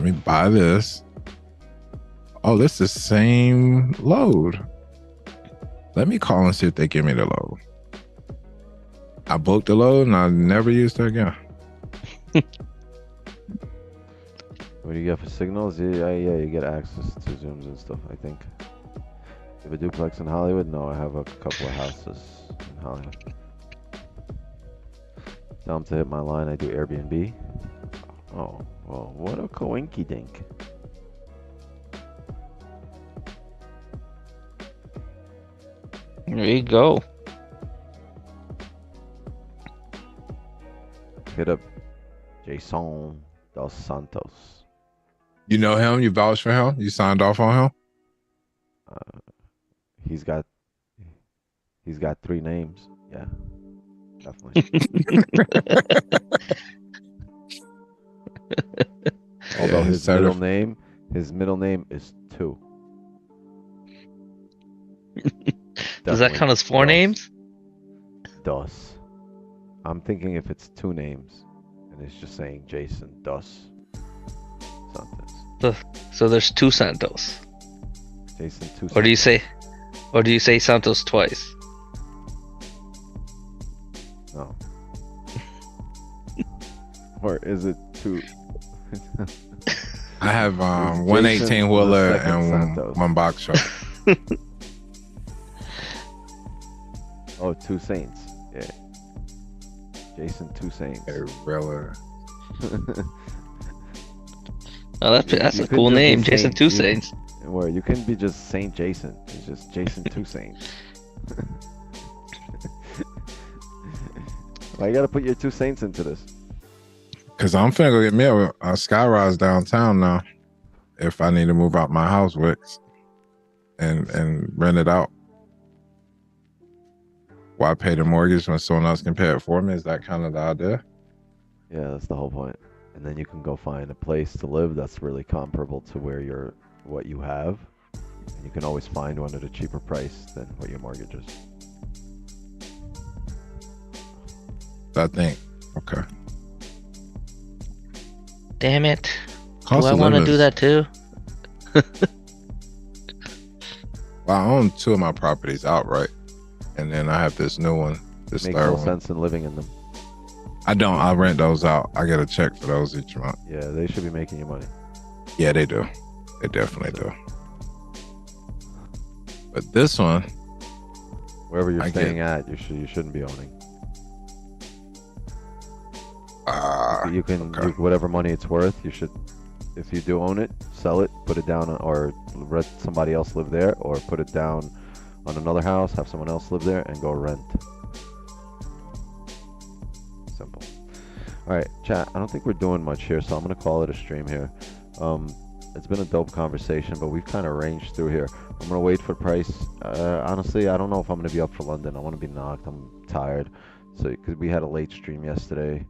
me buy this. Oh, this is the same load. Let me call and see if they give me the load. I booked the load and I never used it again. What do you get for signals? Yeah, you get access to Zooms and stuff, I think. You have a duplex in Hollywood? No, I have a couple of houses in Hollywood. Tell them to hit my line. I do Airbnb. Oh, well, what a coinky dink. There you go. Hit up Jason Dos Santos. You know him? You vouched for him? You signed off on him? He's got 3 names. Yeah, definitely. Although Yeah, his middle name is 2. Does that count as 4 names? Dos. I'm thinking if it's 2 names, and it's just saying Jason Dos Santos. So there's 2 Santos. Jason 2 Or do you say Santos twice? No. Or is it 2? I have It's 118 Jason wheeler the second and Santos. one box shop. Oh, 2 Saints. Yeah. Jason 2 Saints. Oh, that's You a could cool just be name, Jason Saint. Two Saints. Where you couldn't be just Saint Jason. It's just Jason 2 Saints. Why you gotta put your 2 Saints into this? Cause I'm finna go get me a Skyrise downtown now. If I need to move out my house, Wix, and rent it out. Why pay the mortgage when someone else can pay it for me? Is that kind of the idea? Yeah, that's the whole point. And then you can go find a place to live that's really comparable to what you have. And you can always find one at a cheaper price than what your mortgage is. I think. Okay. Damn it. Cost Do I of want to living do is- that too? Well, I own 2 of my properties outright, and then I have this new one, this Makes third no one. sense in living in them. I don't. I rent those out. I get a check for those each month. Yeah, they should be making you money. Yeah, they do. They definitely do. But this one, Wherever you're I staying at, you shouldn't be owning. You can okay. whatever money it's worth. You should, if you do own it, sell it, put it down, or let somebody else live there, or put it down on another house, have someone else live there, and go rent. Simple. All right, chat. I don't think we're doing much here, so I'm gonna call it a stream here. It's been a dope conversation, but we've kind of ranged through here. I'm gonna wait for price. Honestly, I don't know if I'm gonna be up for London. I want to be knocked. I'm tired, so because we had a late stream yesterday.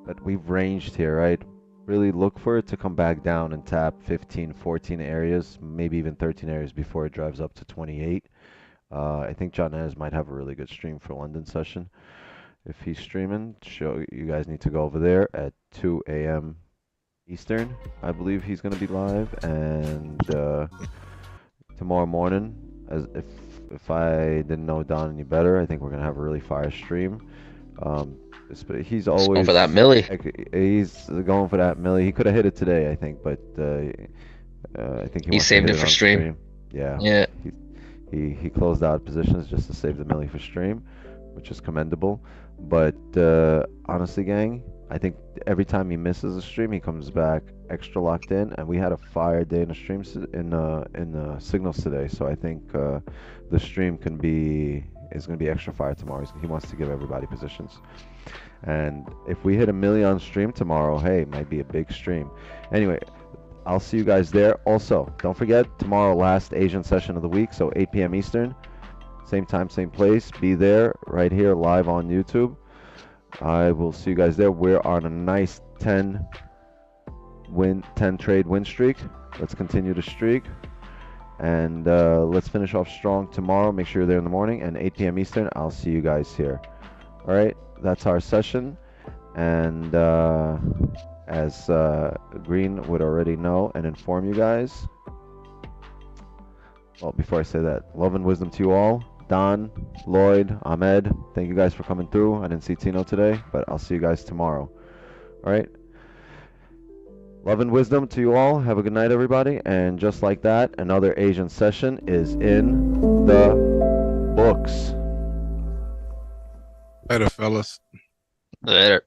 But we've ranged here, right? Really look for it to come back down and tap 15, 14 areas, maybe even 13 areas before it drives up to 28. I think John Ez might have a really good stream for London session. If he's streaming, you guys need to go over there at 2 a.m. Eastern. I believe he's going to be live, and tomorrow morning, as if I didn't know Don any better, I think we're going to have a really fire stream. He's always going for that milli. He's going for that milli. He could have hit it today, I think, but I think He saved it for stream. Yeah. Yeah. He closed out positions just to save the milli for stream, which is commendable. But honestly, gang, I think every time he misses a stream, he comes back extra locked in. And we had a fire day in the streams in signals today, so I think the stream is going to be extra fire tomorrow. He wants to give everybody positions. And if we hit 1 million on stream tomorrow, hey, it might be a big stream. Anyway, I'll see you guys there. Also, don't forget, tomorrow, last Asian session of the week, so 8 p.m. Eastern. Same time, same place. Be there right here live on YouTube. I will see you guys there. We're on a nice 10 trade win streak. Let's continue the streak. And let's finish off strong tomorrow. Make sure you're there in the morning. And 8 p.m. Eastern, I'll see you guys here. All right, that's our session. And as Green would already know and inform you guys. Well, before I say that, love and wisdom to you all. Don, Lloyd, Ahmed, thank you guys for coming through. I didn't see Tino today, but I'll see you guys tomorrow. All right. Love and wisdom to you all. Have a good night, everybody. And just like that, another Asian session is in the books. Later, fellas. Later.